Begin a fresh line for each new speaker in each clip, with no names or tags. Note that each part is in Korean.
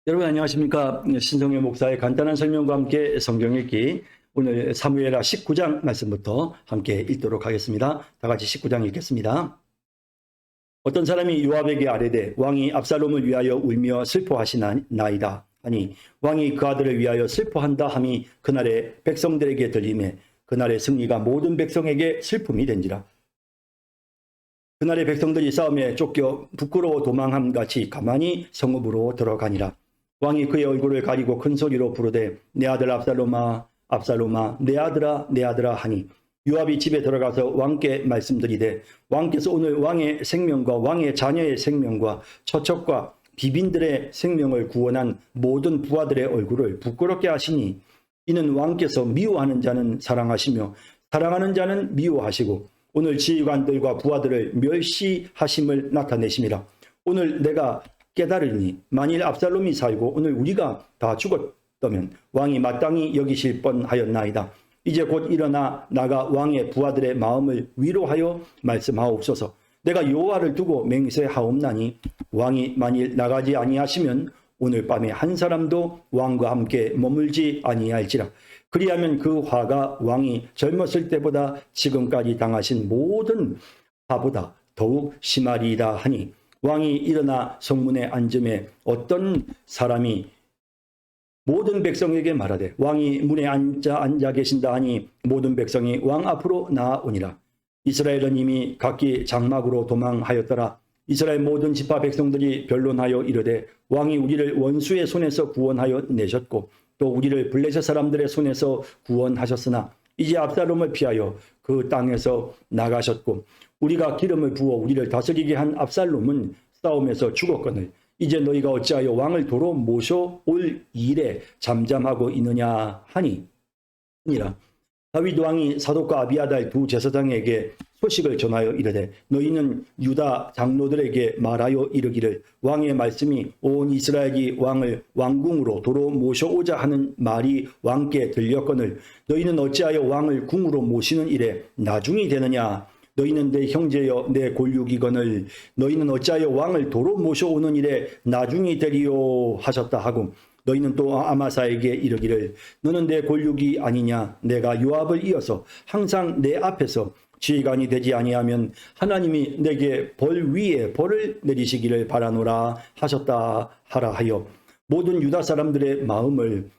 여러분 안녕하십니까? 신성현 목사의 간단한 설명과 함께 성경 읽기, 오늘 사무엘하 19장 말씀부터 함께 읽도록 하겠습니다. 다 같이 19장 읽겠습니다. 어떤 사람이 요압에게 아뢰되 왕이 압살롬을 위하여 울며 슬퍼하시나이다 하니 왕이 그 아들을 위하여 슬퍼한다 함이 그날의 백성들에게 들리매 그날의 승리가 모든 백성에게 슬픔이 된지라. 그날의 백성들이 싸움에 쫓겨 부끄러워 도망함 같이 가만히 성읍으로 들어가니라. 왕이 그의 얼굴을 가리고 큰 소리로 부르되 내 아들 압살롬아 압살롬아 내 아들아 내 아들아 하니 요압이 집에 들어가서 왕께 말씀드리되 왕께서 오늘 왕의 생명과 왕의 자녀의 생명과 처척과 비빈들의 생명을 구원한 모든 부하들의 얼굴을 부끄럽게 하시니 이는 왕께서 미워하는 자는 사랑하시며 사랑하는 자는 미워하시고 오늘 지휘관들과 부하들을 멸시하심을 나타내심이라. 오늘 내가 깨달으니 만일 압살롬이 살고 오늘 우리가 다 죽었다면 왕이 마땅히 여기실 뻔하였나이다. 이제 곧 일어나 나가 왕의 부하들의 마음을 위로하여 말씀하옵소서. 내가 여호와를 두고 맹세하옵나니 왕이 만일 나가지 아니하시면 오늘 밤에 한 사람도 왕과 함께 머물지 아니할지라. 그리하면 그 화가 왕이 젊었을 때보다 지금까지 당하신 모든 화보다 더욱 심하리이다 하니 왕이 일어나 성문에 앉음에 어떤 사람이 모든 백성에게 말하되 왕이 문에 앉아 계신다 하니 모든 백성이 왕 앞으로 나아오니라. 이스라엘은 이미 각기 장막으로 도망하였더라. 이스라엘 모든 지파 백성들이 변론하여 이르되 왕이 우리를 원수의 손에서 구원하여 내셨고 또 우리를 블레셋 사람들의 손에서 구원하셨으나 이제 압살롬을 피하여 그 땅에서 나가셨고 우리가 기름을 부어 우리를 다스리게 한 압살롬은 싸움에서 죽었거늘 이제 너희가 어찌하여 왕을 도로 모셔올 일에 잠잠하고 있느냐 하니 니라. 다윗 왕이 사독과 아비아달 두 제사장에게 소식을 전하여 이르되 너희는 유다 장로들에게 말하여 이르기를 왕의 말씀이 온 이스라엘이 왕을 왕궁으로 도로 모셔오자 하는 말이 왕께 들렸거늘 너희는 어찌하여 왕을 궁으로 모시는 일에 나중이 되느냐. 너희는 내 형제여 내 골육이거늘 너희는 어찌하여 왕을 도로 모셔오는 일에 나중이 되리요 하셨다 하고 너희는 또 아마사에게 이르기를 너는 내 골육이 아니냐. 내가 요압을 이어서 항상 내 앞에서 지휘관이 되지 아니하면 하나님이 내게 벌 위에 벌을 내리시기를 바라노라 하셨다 하라 하여 모든 유다 사람들의 마음을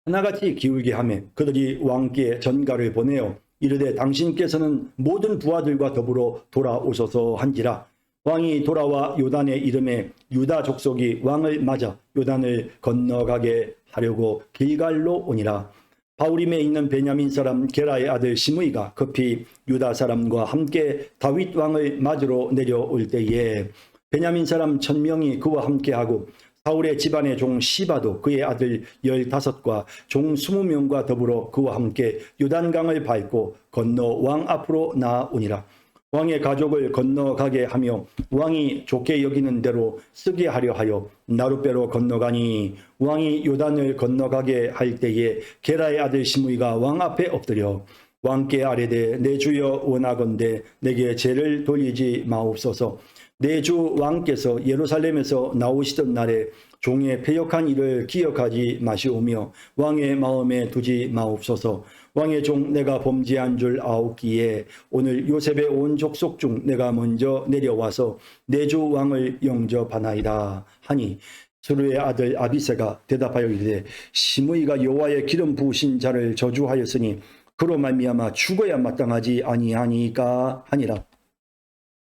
하나같이 기울게 하며 그들이 왕께 전가를 보내어 이르되 당신께서는 모든 부하들과 더불어 돌아오소서 한지라. 왕이 돌아와 요단의 이름에 유다 족속이 왕을 맞아 요단을 건너가게 하려고 길갈로 오니라. 바후림에 있는 베냐민 사람 게라의 아들 시므이가 급히 유다 사람과 함께 다윗 왕을 맞으러 내려올 때에 베냐민 사람 1000명이 그와 함께하고 사울의 집안의 종 시바도 그의 아들 15과 종 20명과 더불어 그와 함께 요단강을 밟고 건너 왕 앞으로 나아오니라. 왕의 가족을 건너가게 하며 왕이 좋게 여기는 대로 쓰게 하려 하여 나룻배로 건너가니 왕이 요단을 건너가게 할 때에 게라의 아들 시므이가 왕 앞에 엎드려 왕께 아뢰되 내 주여 원하건대 내게 죄를 돌리지 마옵소서. 내 주 왕께서 예루살렘에서 나오시던 날에 종의 패역한 일을 기억하지 마시오며 왕의 마음에 두지 마옵소서. 왕의 종 내가 범죄한 줄 아옵기에 오늘 요셉의 온 족속 중 내가 먼저 내려와서 내 주 왕을 영접하나이다 하니 스루의 아들 아비새가 대답하여 이르되 시므이가 여호와의 기름 부으신 자를 저주하였으니 그로 말미암아 죽어야 마땅하지 아니하니까 하니라.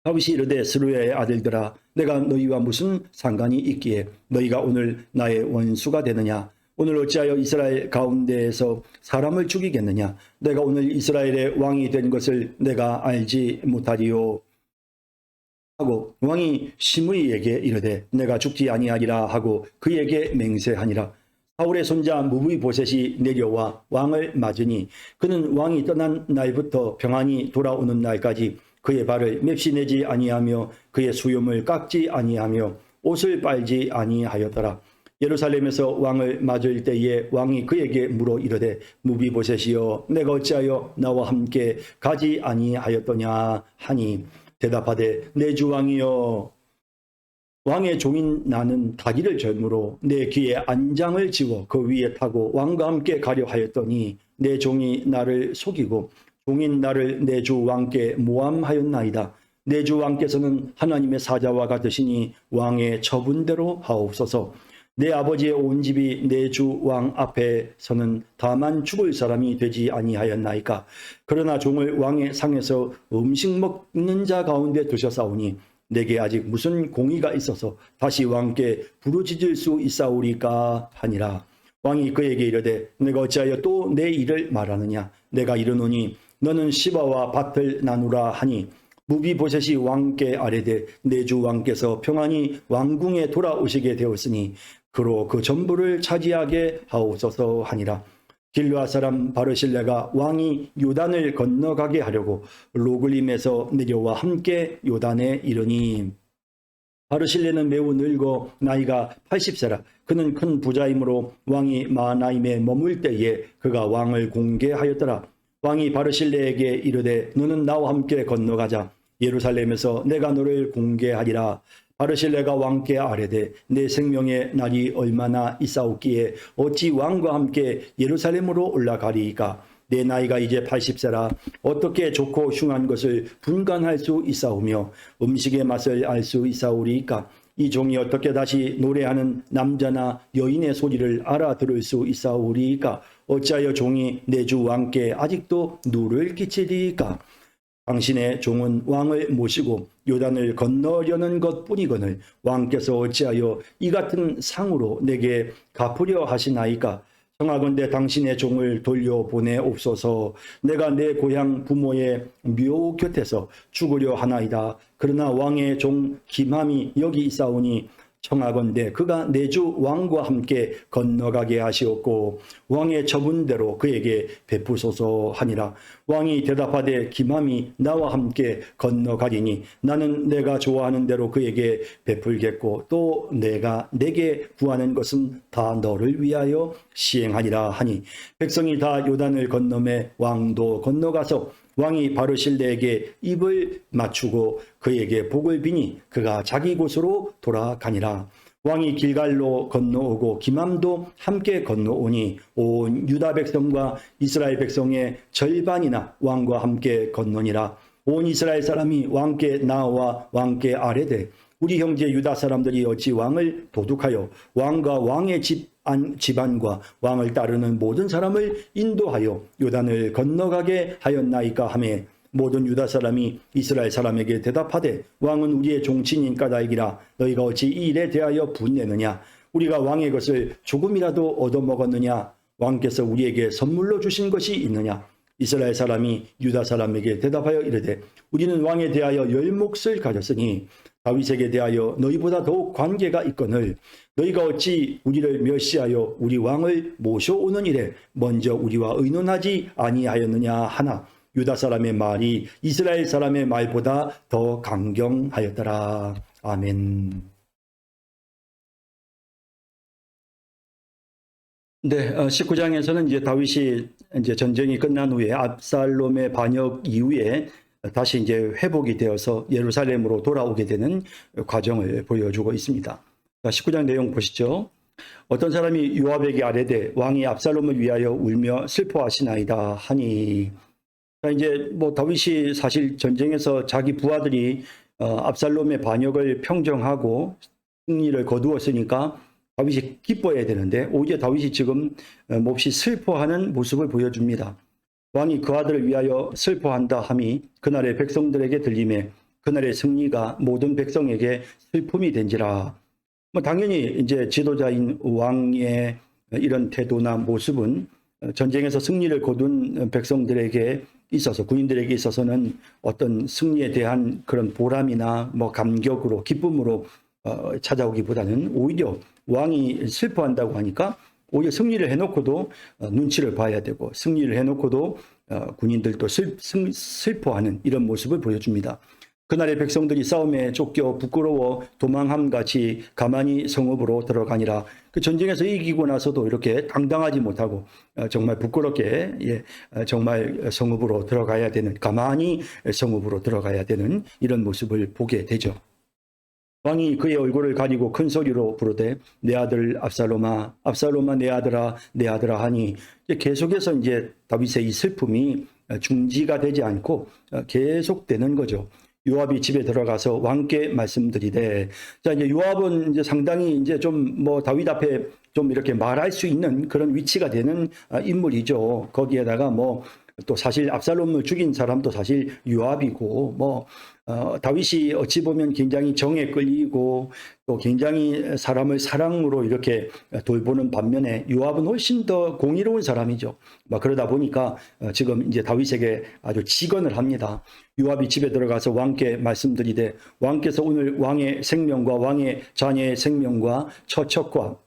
다윗이 이르되 스루야의 아들들아 내가 너희와 무슨 상관이 있기에 너희가 오늘 나의 원수가 되느냐. 오늘 어찌하여 이스라엘 가운데에서 사람을 죽이겠느냐. 내가 오늘 이스라엘의 왕이 된 것을 내가 알지 못하리요 하고 왕이 시므이에게 이르되 내가 죽지 아니하리라 하고 그에게 맹세하니라. 사울의 손자 무비보셋이 내려와 왕을 맞으니 그는 왕이 떠난 날부터 평안히 돌아오는 날까지 그의 발을 맵시 내지 아니하며 그의 수염을 깎지 아니하며 옷을 빨지 아니하였더라. 예루살렘에서 왕을 맞을 때에 왕이 그에게 물어 이르되 무비보셋이여 내가 어찌하여 나와 함께 가지 아니하였더냐 하니 대답하되 내 주 왕이여 왕의 종인 나는 타기를 절므로 내 귀에 안장을 지워 그 위에 타고 왕과 함께 가려 하였더니 내 종이 나를 속이고 종인 나를 내 주 왕께 모함하였나이다. 내 주 왕께서는 하나님의 사자와 같으시니 왕의 처분대로 하옵소서. 내 아버지의 온 집이 내 주 왕 앞에서는 다만 죽을 사람이 되지 아니하였나이까. 그러나 종을 왕의 상에서 음식 먹는 자 가운데 두셨사오니 내게 아직 무슨 공의가 있어서 다시 왕께 부르짖을 수 있사오리까 하니라. 왕이 그에게 이르되 내가 어찌하여 또 내 일을 말하느냐. 내가 이르노니 너는 시바와 밭을 나누라 하니 무비보셋이 왕께 아뢰되 내 주 왕께서 평안히 왕궁에 돌아오시게 되었으니 그로 그 전부를 차지하게 하옵소서 하니라. 길르앗 사람 바르실레가 왕이 요단을 건너가게 하려고 로글림에서 내려와 함께 요단에 이르니 바르실레는 매우 늙어 나이가 80세라. 그는 큰 부자이므로 왕이 마하나임에 머물 때에 그가 왕을 공개하였더라. 왕이 바르실레에게 이르되 너는 나와 함께 건너가자. 예루살렘에서 내가 너를 공개하리라. 바르실레가 왕께 아뢰되 내 생명의 날이 얼마나 있사옵기에 어찌 왕과 함께 예루살렘으로 올라가리이까. 내 나이가 이제 80세라 어떻게 좋고 흉한 것을 분간할 수 있사오며 음식의 맛을 알 수 있사오리이까. 이 종이 어떻게 다시 노래하는 남자나 여인의 소리를 알아들을 수 있사오리이까. 어찌하여 종이 내 주 왕께 아직도 누를 끼치리이까. 당신의 종은 왕을 모시고 요단을 건너려는 것뿐이거늘 왕께서 어찌하여 이 같은 상으로 내게 갚으려 하시나이까. 청하건대 당신의 종을 돌려보내옵소서. 내가 내 고향 부모의 묘 곁에서 죽으려 하나이다. 그러나 왕의 종 김함이 여기 있사오니 청하건대 그가 내 주 왕과 함께 건너가게 하시옵고 왕의 처분대로 그에게 베푸소서 하니라. 왕이 대답하되 김함이 나와 함께 건너가리니 나는 내가 좋아하는 대로 그에게 베풀겠고 또 내가 내게 구하는 것은 다 너를 위하여 시행하리라 하니 백성이 다 요단을 건너매 왕도 건너가서 왕이 바르실레에게 입을 맞추고 그에게 복을 비니 그가 자기 곳으로 돌아가니라. 왕이 길갈로 건너오고 김함도 함께 건너오니 온 유다 백성과 이스라엘 백성의 절반이나 왕과 함께 건너니라. 온 이스라엘 사람이 왕께 나와 왕께 아뢰되 우리 형제 유다 사람들이 어찌 왕을 도둑하여 왕과 왕의 집안과 왕을 따르는 모든 사람을 인도하여 요단을 건너가게 하였나이까 하매 모든 유다 사람이 이스라엘 사람에게 대답하되 왕은 우리의 종친인 까닭이라 너희가 어찌 이 일에 대하여 분내느냐. 우리가 왕의 것을 조금이라도 얻어먹었느냐. 왕께서 우리에게 선물로 주신 것이 있느냐. 이스라엘 사람이 유다 사람에게 대답하여 이르되 우리는 왕에 대하여 열 몫을 가졌으니 다윗에게 대하여 너희보다 더욱 관계가 있거늘 너희가 어찌 우리를 멸시하여 우리 왕을 모셔오는 일에 먼저 우리와 의논하지 아니하였느냐 하나 유다 사람의 말이 이스라엘 사람의 말보다 더 강경하였더라. 아멘. 네, 19장에서는 이제 다윗이 이제 전쟁이 끝난 후에 압살롬의 반역 이후에 다시 이제 회복이 되어서 예루살렘으로 돌아오게 되는 과정을 보여주고 있습니다. 19장 내용 보시죠. 어떤 사람이 요압에게 아뢰되 왕이 압살롬을 위하여 울며 슬퍼하시나이다 하니. 이제 뭐 다윗이 사실 전쟁에서 자기 부하들이 압살롬의 반역을 평정하고 승리를 거두었으니까 다윗이 기뻐해야 되는데 오히려 다윗이 지금 몹시 슬퍼하는 모습을 보여줍니다. 왕이 그 아들을 위하여 슬퍼한다 함이 그날의 백성들에게 들림에 그날의 승리가 모든 백성에게 슬픔이 된지라. 뭐 당연히 이제 지도자인 왕의 이런 태도나 모습은 전쟁에서 승리를 거둔 백성들에게 있어서 군인들에게 있어서는 어떤 승리에 대한 그런 보람이나 뭐 감격으로 기쁨으로 찾아오기보다는 오히려 왕이 슬퍼한다고 하니까 오히려 승리를 해놓고도 눈치를 봐야 되고 승리를 해놓고도 군인들도 슬퍼하는 이런 모습을 보여줍니다. 그날의 백성들이 싸움에 쫓겨 부끄러워 도망함같이 가만히 성읍으로 들어가니라. 그 전쟁에서 이기고 나서도 이렇게 당당하지 못하고 정말 부끄럽게 정말 성읍으로 들어가야 되는 가만히 성읍으로 들어가야 되는 이런 모습을 보게 되죠. 왕이 그의 얼굴을 가리고 큰 소리로 부르되 내 아들 압살롬아 압살롬아 내 아들아 내 아들아 하니 이제 계속해서 이제 다윗의 이 슬픔이 중지가 되지 않고 계속되는 거죠. 요압이 집에 들어가서 왕께 말씀드리되, 자 이제 요압은 이제 상당히 이제 좀 뭐 다윗 앞에 좀 이렇게 말할 수 있는 그런 위치가 되는 인물이죠. 거기에다가 뭐 또 사실 압살롬을 죽인 사람도 사실 요압이고 뭐 다윗이 어찌 보면 굉장히 정에 끌리고 또 굉장히 사람을 사랑으로 이렇게 돌보는 반면에 요압은 훨씬 더 공의로운 사람이죠. 그러다 보니까 지금 이제 다윗에게 아주 직언을 합니다. 요압이 집에 들어가서 왕께 말씀드리되 왕께서 오늘 왕의 생명과 왕의 자녀의 생명과 처척과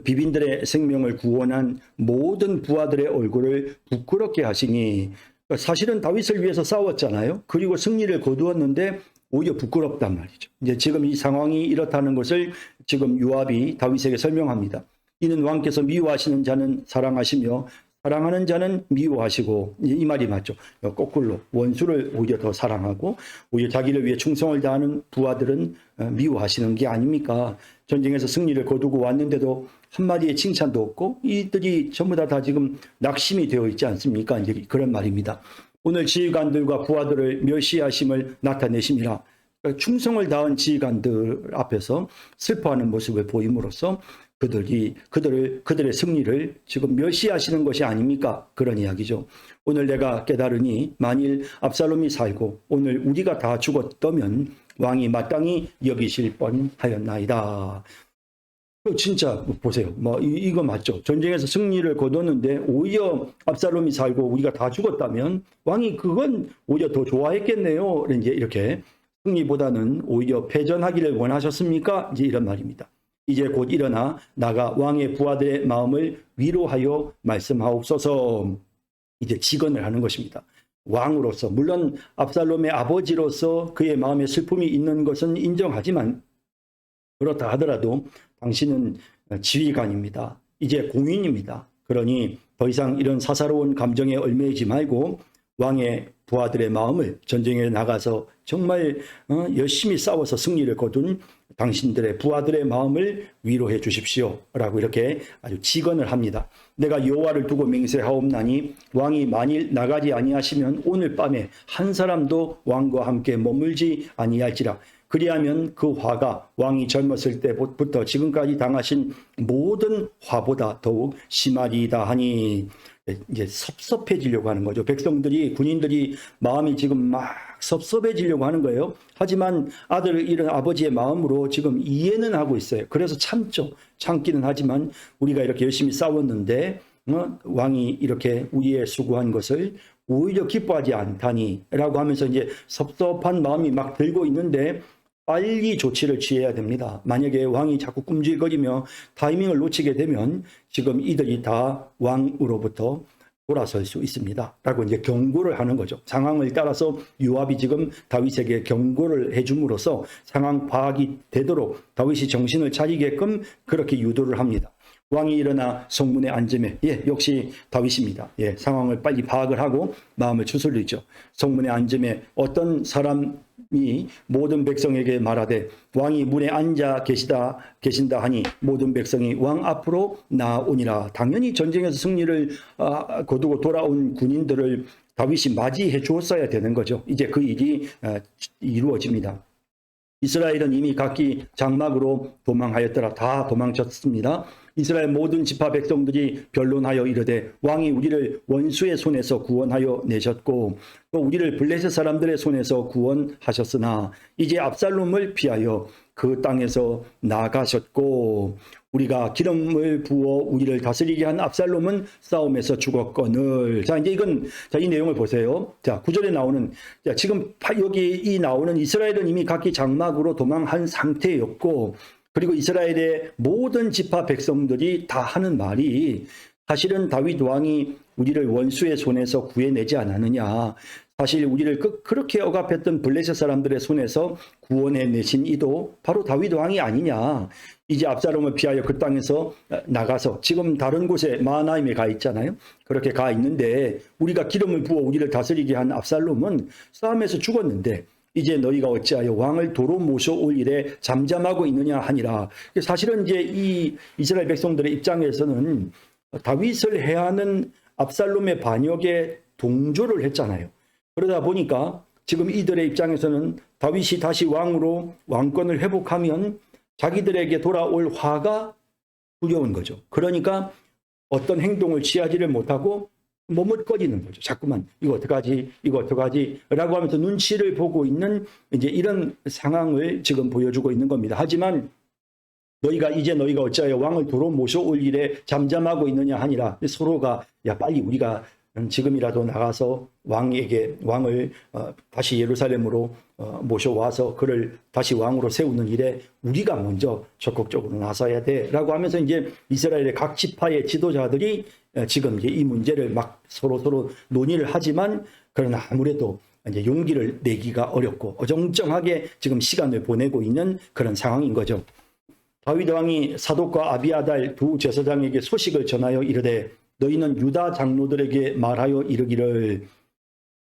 비빈들의 생명을 구원한 모든 부하들의 얼굴을 부끄럽게 하시니, 사실은 다윗을 위해서 싸웠잖아요. 그리고 승리를 거두었는데 오히려 부끄럽단 말이죠. 이제 지금 이 상황이 이렇다는 것을 지금 요압이 다윗에게 설명합니다. 이는 왕께서 미워하시는 자는 사랑하시며 사랑하는 자는 미워하시고, 이 말이 맞죠. 거꾸로 원수를 오히려 더 사랑하고 오히려 자기를 위해 충성을 다하는 부하들은 미워하시는 게 아닙니까? 전쟁에서 승리를 거두고 왔는데도 한마디의 칭찬도 없고 이들이 전부 다 지금 낙심이 되어 있지 않습니까? 이제 그런 말입니다. 오늘 지휘관들과 부하들을 멸시하심을 나타내심이라. 충성을 다한 지휘관들 앞에서 슬퍼하는 모습을 보임으로써 그들의 승리를 지금 멸시하시는 것이 아닙니까? 그런 이야기죠. 오늘 내가 깨달으니 만일 압살롬이 살고 오늘 우리가 다 죽었다면 왕이 마땅히 여기실 뻔하였나이다. 진짜 보세요. 이거 맞죠? 전쟁에서 승리를 거뒀는데 오히려 압살롬이 살고 우리가 다 죽었다면 왕이 그건 오히려 더 좋아했겠네요. 이제 이렇게 승리보다는 오히려 패전하기를 원하셨습니까? 이제 이런 말입니다. 이제 곧 일어나 나가 왕의 부하들의 마음을 위로하여 말씀하옵소서. 이제 직언을 하는 것입니다. 왕으로서, 물론 압살롬의 아버지로서 그의 마음에 슬픔이 있는 것은 인정하지만 그렇다 하더라도 당신은 지휘관입니다. 이제 공인입니다. 그러니 더 이상 이런 사사로운 감정에 얽매이지 말고 왕의 부하들의 마음을 전쟁에 나가서 정말 열심히 싸워서 승리를 거둔 당신들의 부하들의 마음을 위로해 주십시오 라고 이렇게 아주 직언을 합니다. 내가 여호와를 두고 맹세하옵나니 왕이 만일 나가지 아니하시면 오늘 밤에 한 사람도 왕과 함께 머물지 아니할지라. 그리하면 그 화가 왕이 젊었을 때부터 지금까지 당하신 모든 화보다 더욱 심하리이다 하니, 이제 섭섭해지려고 하는 거죠. 백성들이, 군인들이 마음이 지금 막 섭섭해지려고 하는 거예요. 하지만 아들을 잃은 아버지의 마음으로 지금 이해는 하고 있어요. 그래서 참죠. 참기는 하지만 우리가 이렇게 열심히 싸웠는데 왕이 이렇게 우리의 수고한 것을 오히려 기뻐하지 않다니 라고 하면서 이제 섭섭한 마음이 막 들고 있는데 빨리 조치를 취해야 됩니다. 만약에 왕이 자꾸 꿈질거리며 타이밍을 놓치게 되면 지금 이들이 다 왕으로부터 돌아설 수 있습니다. 라고 이제 경고를 하는 거죠. 상황을 따라서 요압이 지금 다윗에게 경고를 해줌으로써 상황 파악이 되도록 다윗이 정신을 차리게끔 그렇게 유도를 합니다. 왕이 일어나 성문에 앉으매, 역시 다윗입니다. 상황을 빨리 파악을 하고 마음을 추스르죠. 성문에 앉으매 어떤 사람이 모든 백성에게 말하되 왕이 문에 앉아 계신다 하니 모든 백성이 왕 앞으로 나오니라. 당연히 전쟁에서 승리를 거두고 돌아온 군인들을 다윗이 맞이해 주었어야 되는 거죠. 이제 그 일이 이루어집니다. 이스라엘은 이미 각기 장막으로 도망하였더라. 다 도망쳤습니다. 이스라엘 모든 지파 백성들이 변론하여 이르되 왕이 우리를 원수의 손에서 구원하여 내셨고 또 우리를 블레셋 사람들의 손에서 구원하셨으나 이제 압살롬을 피하여 그 땅에서 나가셨고 우리가 기름을 부어 우리를 다스리게 한 압살롬은 싸움에서 죽었거늘. 자, 이제 이 내용을 보세요. 자, 9절에 나오는, 지금 여기 나오는 이스라엘은 이미 각기 장막으로 도망한 상태였고, 그리고 이스라엘의 모든 지파 백성들이 다 하는 말이 사실은 다윗 왕이 우리를 원수의 손에서 구해내지 않았느냐. 사실 우리를 그렇게 억압했던 블레셋 사람들의 손에서 구원해내신 이도 바로 다윗 왕이 아니냐. 이제 압살롬을 피하여 그 땅에서 나가서 지금 다른 곳에 마하나임에 가 있잖아요. 그렇게 가 있는데 우리가 기름을 부어 우리를 다스리게 한 압살롬은 싸움에서 죽었는데 이제 너희가 어찌하여 왕을 도로 모셔올 일에 잠잠하고 있느냐 하니라. 사실은 이제 이 이스라엘 백성들의 입장에서는 다윗을 해하는 압살롬의 반역에 동조를 했잖아요. 그러다 보니까 지금 이들의 입장에서는 다윗이 다시 왕으로 왕권을 회복하면 자기들에게 돌아올 화가 두려운 거죠. 그러니까 어떤 행동을 취하지를 못하고 머뭇거리는 거죠. 자꾸만 이거 어떡하지, 이거 어떡하지 라고 하면서 눈치를 보고 있는 이제 이런 상황을 지금 보여주고 있는 겁니다. 하지만 너희가 어찌하여 왕을 도로 모셔올 일에 잠잠하고 있느냐 하니라. 서로가 야 빨리 우리가 지금이라도 나가서 왕을 다시 예루살렘으로 모셔와서 그를 다시 왕으로 세우는 일에 우리가 먼저 적극적으로 나서야 돼라고 하면서 이제 이스라엘의 각 지파의 지도자들이 지금 이제 이 문제를 막 서로 논의를 하지만 그러나 아무래도 이제 용기를 내기가 어렵고 어정쩡하게 지금 시간을 보내고 있는 그런 상황인 거죠. 다윗 왕이 사독과 아비아달 두 제사장에게 소식을 전하여 이르되 너희는 유다 장로들에게 말하여 이르기를.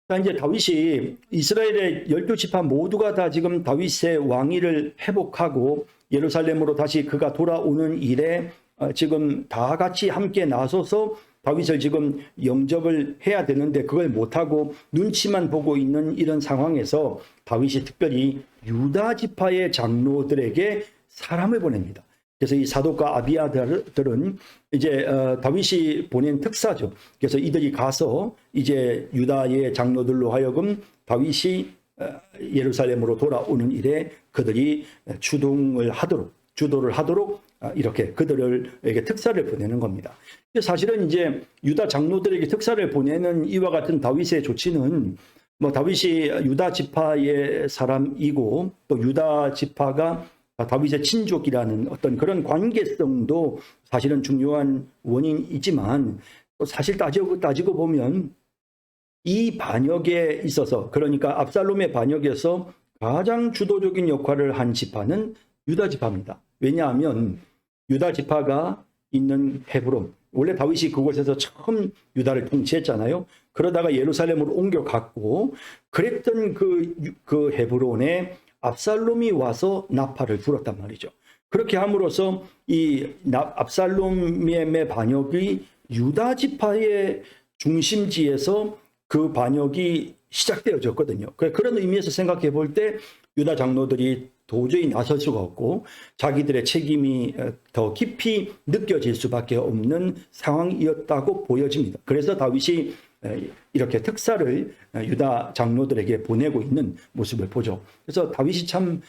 자, 이제 다윗이 이스라엘의 12지파 모두가 다 지금 다윗의 왕위를 회복하고 예루살렘으로 다시 그가 돌아오는 일에 지금 다 같이 함께 나서서 다윗을 지금 영접을 해야 되는데 그걸 못하고 눈치만 보고 있는 이런 상황에서 다윗이 특별히 유다 지파의 장로들에게 사람을 보냅니다. 그래서 이 사독과 아비아들은 이제 다윗이 보낸 특사죠. 그래서 이들이 가서 이제 유다의 장로들로 하여금 다윗이 예루살렘으로 돌아오는 일에 그들이 주도를 하도록 이렇게 그들에게 특사를 보내는 겁니다. 사실은 이제 유다 장로들에게 특사를 보내는 이와 같은 다윗의 조치는 뭐 다윗이 유다 지파의 사람이고 또 유다 지파가 다윗의 친족이라는 어떤 그런 관계성도 사실은 중요한 원인이지만 또 사실 따지고 보면 이 반역에 있어서 그러니까 압살롬의 반역에서 가장 주도적인 역할을 한 지파는 유다 지파입니다. 왜냐하면 유다 지파가 있는 헤브론, 원래 다윗이 그곳에서 처음 유다를 통치했잖아요. 그러다가 예루살렘으로 옮겨갔고 그랬던 그 헤브론에 압살롬이 와서 나팔을 불었단 말이죠. 그렇게 함으로써 이 압살롬의 반역이 유다 지파의 중심지에서 그 반역이 시작되어졌거든요. 그런 의미에서 생각해 볼 때 유다 장로들이 도저히 나설 수가 없고 자기들의 책임이 더 깊이 느껴질 수밖에 없는 상황이었다고 보여집니다. 그래서 다윗이 이렇게 특사를 유다 장로들에게 보내고 있는 모습을 보죠. 그래서 다윗이 참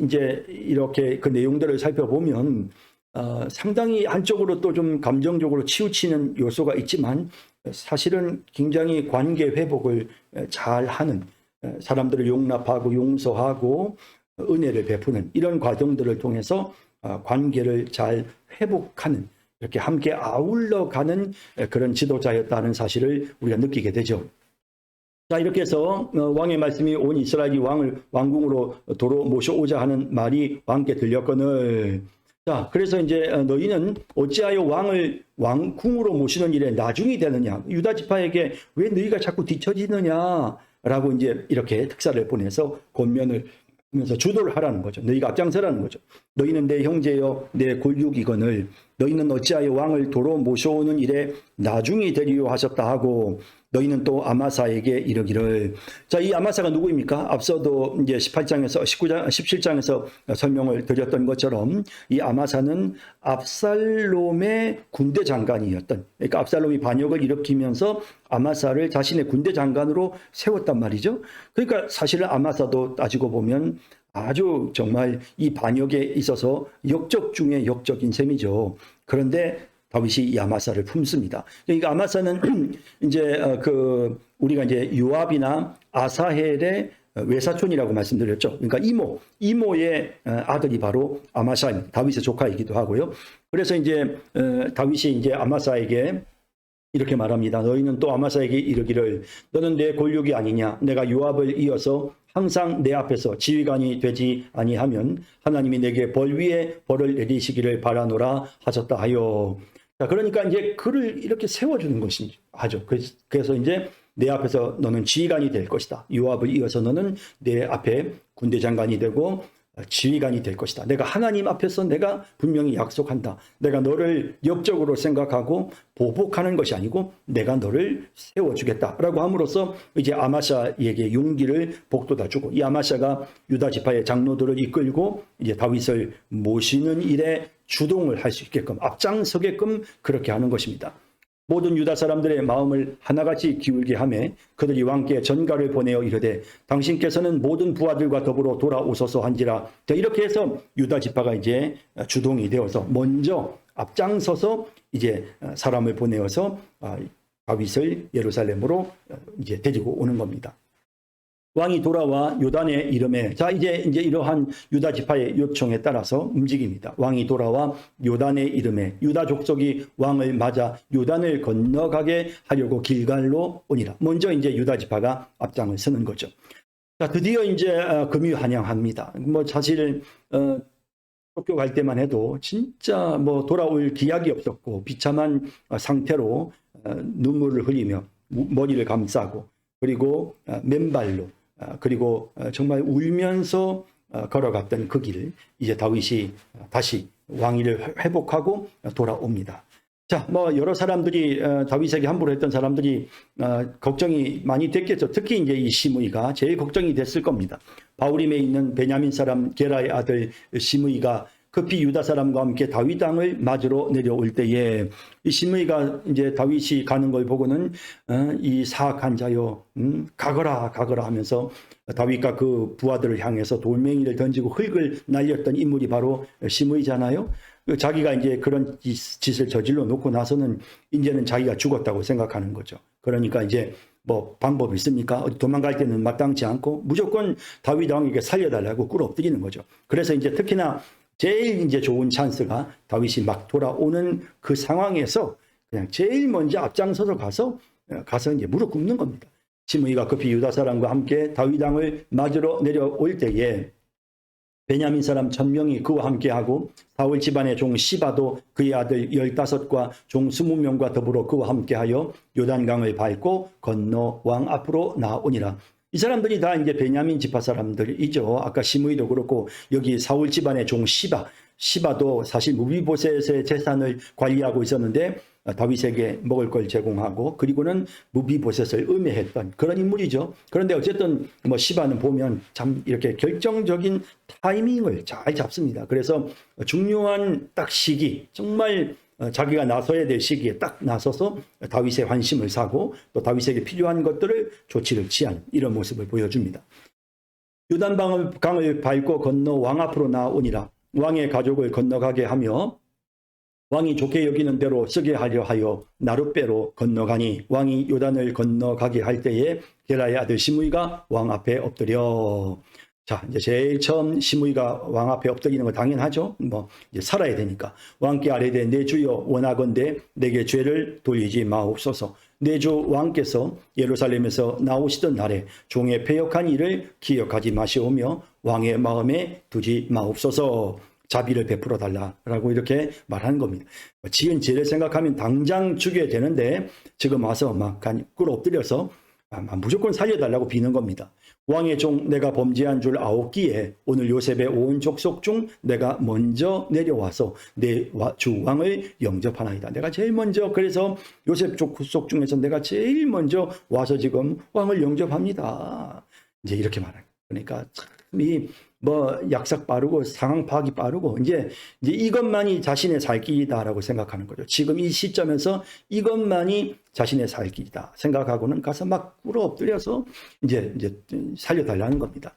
이제 이렇게 그 내용들을 살펴보면 상당히 한쪽으로 또 좀 감정적으로 치우치는 요소가 있지만 사실은 굉장히 관계 회복을 잘하는, 사람들을 용납하고 용서하고 은혜를 베푸는 이런 과정들을 통해서 관계를 잘 회복하는, 이렇게 함께 아울러가는 그런 지도자였다는 사실을 우리가 느끼게 되죠. 자, 이렇게 해서 왕의 말씀이 온 이스라엘이 왕을 왕궁으로 도로 모셔오자 하는 말이 왕께 들렸거늘. 자, 그래서 이제 너희는 어찌하여 왕을 왕궁으로 모시는 일에 나중이 되느냐, 유다 지파에게 왜 너희가 자꾸 뒤처지느냐라고 이제 이렇게 특사를 보내서 권면을 하면서 주도를 하라는 거죠. 너희가 앞장서라는 거죠. 너희는 내 형제여 내 골육이거늘 너희는 어찌하여 왕을 도로 모셔오는 일에 나중이 되리요 하셨다 하고, 너희는 또 아마사에게 이르기를. 자, 이 아마사가 누구입니까? 앞서도 이제 17장에서 설명을 드렸던 것처럼 이 아마사는 압살롬의 군대 장관이었던, 그러니까 압살롬이 반역을 일으키면서 아마사를 자신의 군대 장관으로 세웠단 말이죠. 그러니까 사실은 아마사도 따지고 보면 아주 정말 이 반역에 있어서 역적 중에 역적인 셈이죠. 그런데 다윗이 이 아마사를 품습니다. 그러니까 아마사는 이제 우리가 이제 요압이나 아사헬의 외사촌이라고 말씀드렸죠. 그러니까 이모의 아들이 바로 아마사입니다. 다윗의 조카이기도 하고요. 그래서 이제 다윗이 이제 아마사에게 이렇게 말합니다. 너희는 또 아마사에게 이르기를 너는 내 골육이 아니냐. 내가 요압을 이어서 항상 내 앞에서 지휘관이 되지 아니하면 하나님이 내게 벌 위에 벌을 내리시기를 바라노라 하셨다 하여. 자, 그러니까 이제 그를 이렇게 세워주는 것이죠. 그래서 이제 내 앞에서 너는 지휘관이 될 것이다. 요압을 이어서 너는 내 앞에 군대 장관이 되고 지휘관이 될 것이다. 내가 하나님 앞에서 내가 분명히 약속한다. 내가 너를 역적으로 생각하고 보복하는 것이 아니고 내가 너를 세워주겠다라고 함으로써 이제 아마샤에게 용기를 북돋아 주고, 이 아마샤가 유다 지파의 장로들을 이끌고 이제 다윗을 모시는 일에 주동을 할 수 있게끔, 앞장서게끔 그렇게 하는 것입니다. 모든 유다 사람들의 마음을 하나같이 기울게 하며 그들이 왕께 전가를 보내어 이르되 당신께서는 모든 부하들과 더불어 돌아오소서 한지라. 이렇게 해서 유다 지파가 이제 주동이 되어서 먼저 앞장서서 이제 사람을 보내어서 다윗을 예루살렘으로 이제 데리고 오는 겁니다. 왕이 돌아와 요단의 이름에, 자 이제 이러한 유다 지파의 요청에 따라서 움직입니다. 왕이 돌아와 요단의 이름에 유다 족속이 왕을 맞아 요단을 건너가게 하려고 길갈로 오니라. 먼저 이제 유다 지파가 앞장을 서는 거죠. 자, 드디어 이제 금유한양합니다. 뭐 사실 쫓겨갈 때만 해도 진짜 뭐 돌아올 기약이 없었고 비참한 상태로 눈물을 흘리며 머리를 감싸고 그리고 맨발로 그리고 정말 울면서 걸어갔던 그 길을 이제 다윗이 다시 왕위를 회복하고 돌아옵니다. 자, 뭐 여러 사람들이 다윗에게 함부로 했던 사람들이 걱정이 많이 됐겠죠. 특히 이제 이 시므이가 제일 걱정이 됐을 겁니다. 바울임에 있는 베냐민 사람 게라의 아들 시므이가 급히 유다 사람과 함께 다윗 왕을 맞으러 내려올 때에 이 시므이가 이제 다윗이 가는 걸 보고는 이 사악한 자여 가거라 가거라 하면서 다윗과 그 부하들을 향해서 돌멩이를 던지고 흙을 날렸던 인물이 바로 시므이잖아요. 자기가 이제 그런 짓을 저질러 놓고 나서는 이제는 자기가 죽었다고 생각하는 거죠. 그러니까 이제 뭐 방법이 있습니까? 어디 도망갈 때는 마땅치 않고 무조건 다윗 왕에게 살려달라고 꿇어 엎드리는 거죠. 그래서 이제 특히나 제일 이제 좋은 찬스가 다윗이 막 돌아오는 그 상황에서 그냥 제일 먼저 앞장서서 가서 이제 무릎 꿇는 겁니다. 시므이가 급히 유다 사람과 함께 다윗 왕을 맞으러 내려올 때에 베냐민 사람 1000명이 그와 함께하고 사울 집안의 종 시바도 그의 아들 15과 종 20명과 더불어 그와 함께하여 요단강을 밟고 건너 왕 앞으로 나오니라. 이 사람들이 다 이제 베냐민 지파 사람들이죠. 아까 시므이도 그렇고 여기 사울 집안의 종 시바도 사실 무비보셋의 재산을 관리하고 있었는데 다윗에게 먹을 걸 제공하고 그리고는 무비보셋을 음해했던 그런 인물이죠. 그런데 어쨌든 뭐 시바는 보면 참 이렇게 결정적인 타이밍을 잘 잡습니다. 그래서 중요한 딱 시기, 정말 자기가 나서야 될 시기에 딱 나서서 다윗의 환심을 사고 또 다윗에게 필요한 것들을 조치를 취하는 이런 모습을 보여줍니다. 요단강을 밟고 건너 왕 앞으로 나오니라. 왕의 가족을 건너가게 하며 왕이 좋게 여기는 대로 쓰게 하려 하여 나룻배로 건너가니 왕이 요단을 건너가게 할 때에 게라의 아들 시므이가 왕 앞에 엎드려. 자, 이제 제일 처음 시므이가 왕 앞에 엎드리는 거 당연하죠. 뭐 이제 살아야 되니까. 왕께 아뢰되 내 주여 원하건대 내게 죄를 돌리지 마옵소서. 내 주 왕께서 예루살렘에서 나오시던 날에 종의 패역한 일을 기억하지 마시오며 왕의 마음에 두지 마옵소서. 자비를 베풀어 달라라고 이렇게 말하는 겁니다. 지은 죄를 생각하면 당장 죽여야 되는데 지금 와서 막 꿇어 엎드려서 무조건 살려달라고 비는 겁니다. 왕의 종 내가 범죄한 줄 아옵기에 오늘 요셉의 온 족속 중 내가 먼저 내려와서 내 주 왕을 영접하나이다. 내가 제일 먼저, 그래서 요셉 족속 중에서 내가 제일 먼저 와서 지금 왕을 영접합니다. 이제 이렇게 말해요. 그러니까 참 뭐 약삭 빠르고 상황 파악이 빠르고 이제 이것만이 자신의 살 길이다라고 생각하는 거죠. 지금 이 시점에서 이것만이 자신의 살 길이다 생각하고는 가서 막 꿇어 엎드려서 이제 살려달라는 겁니다.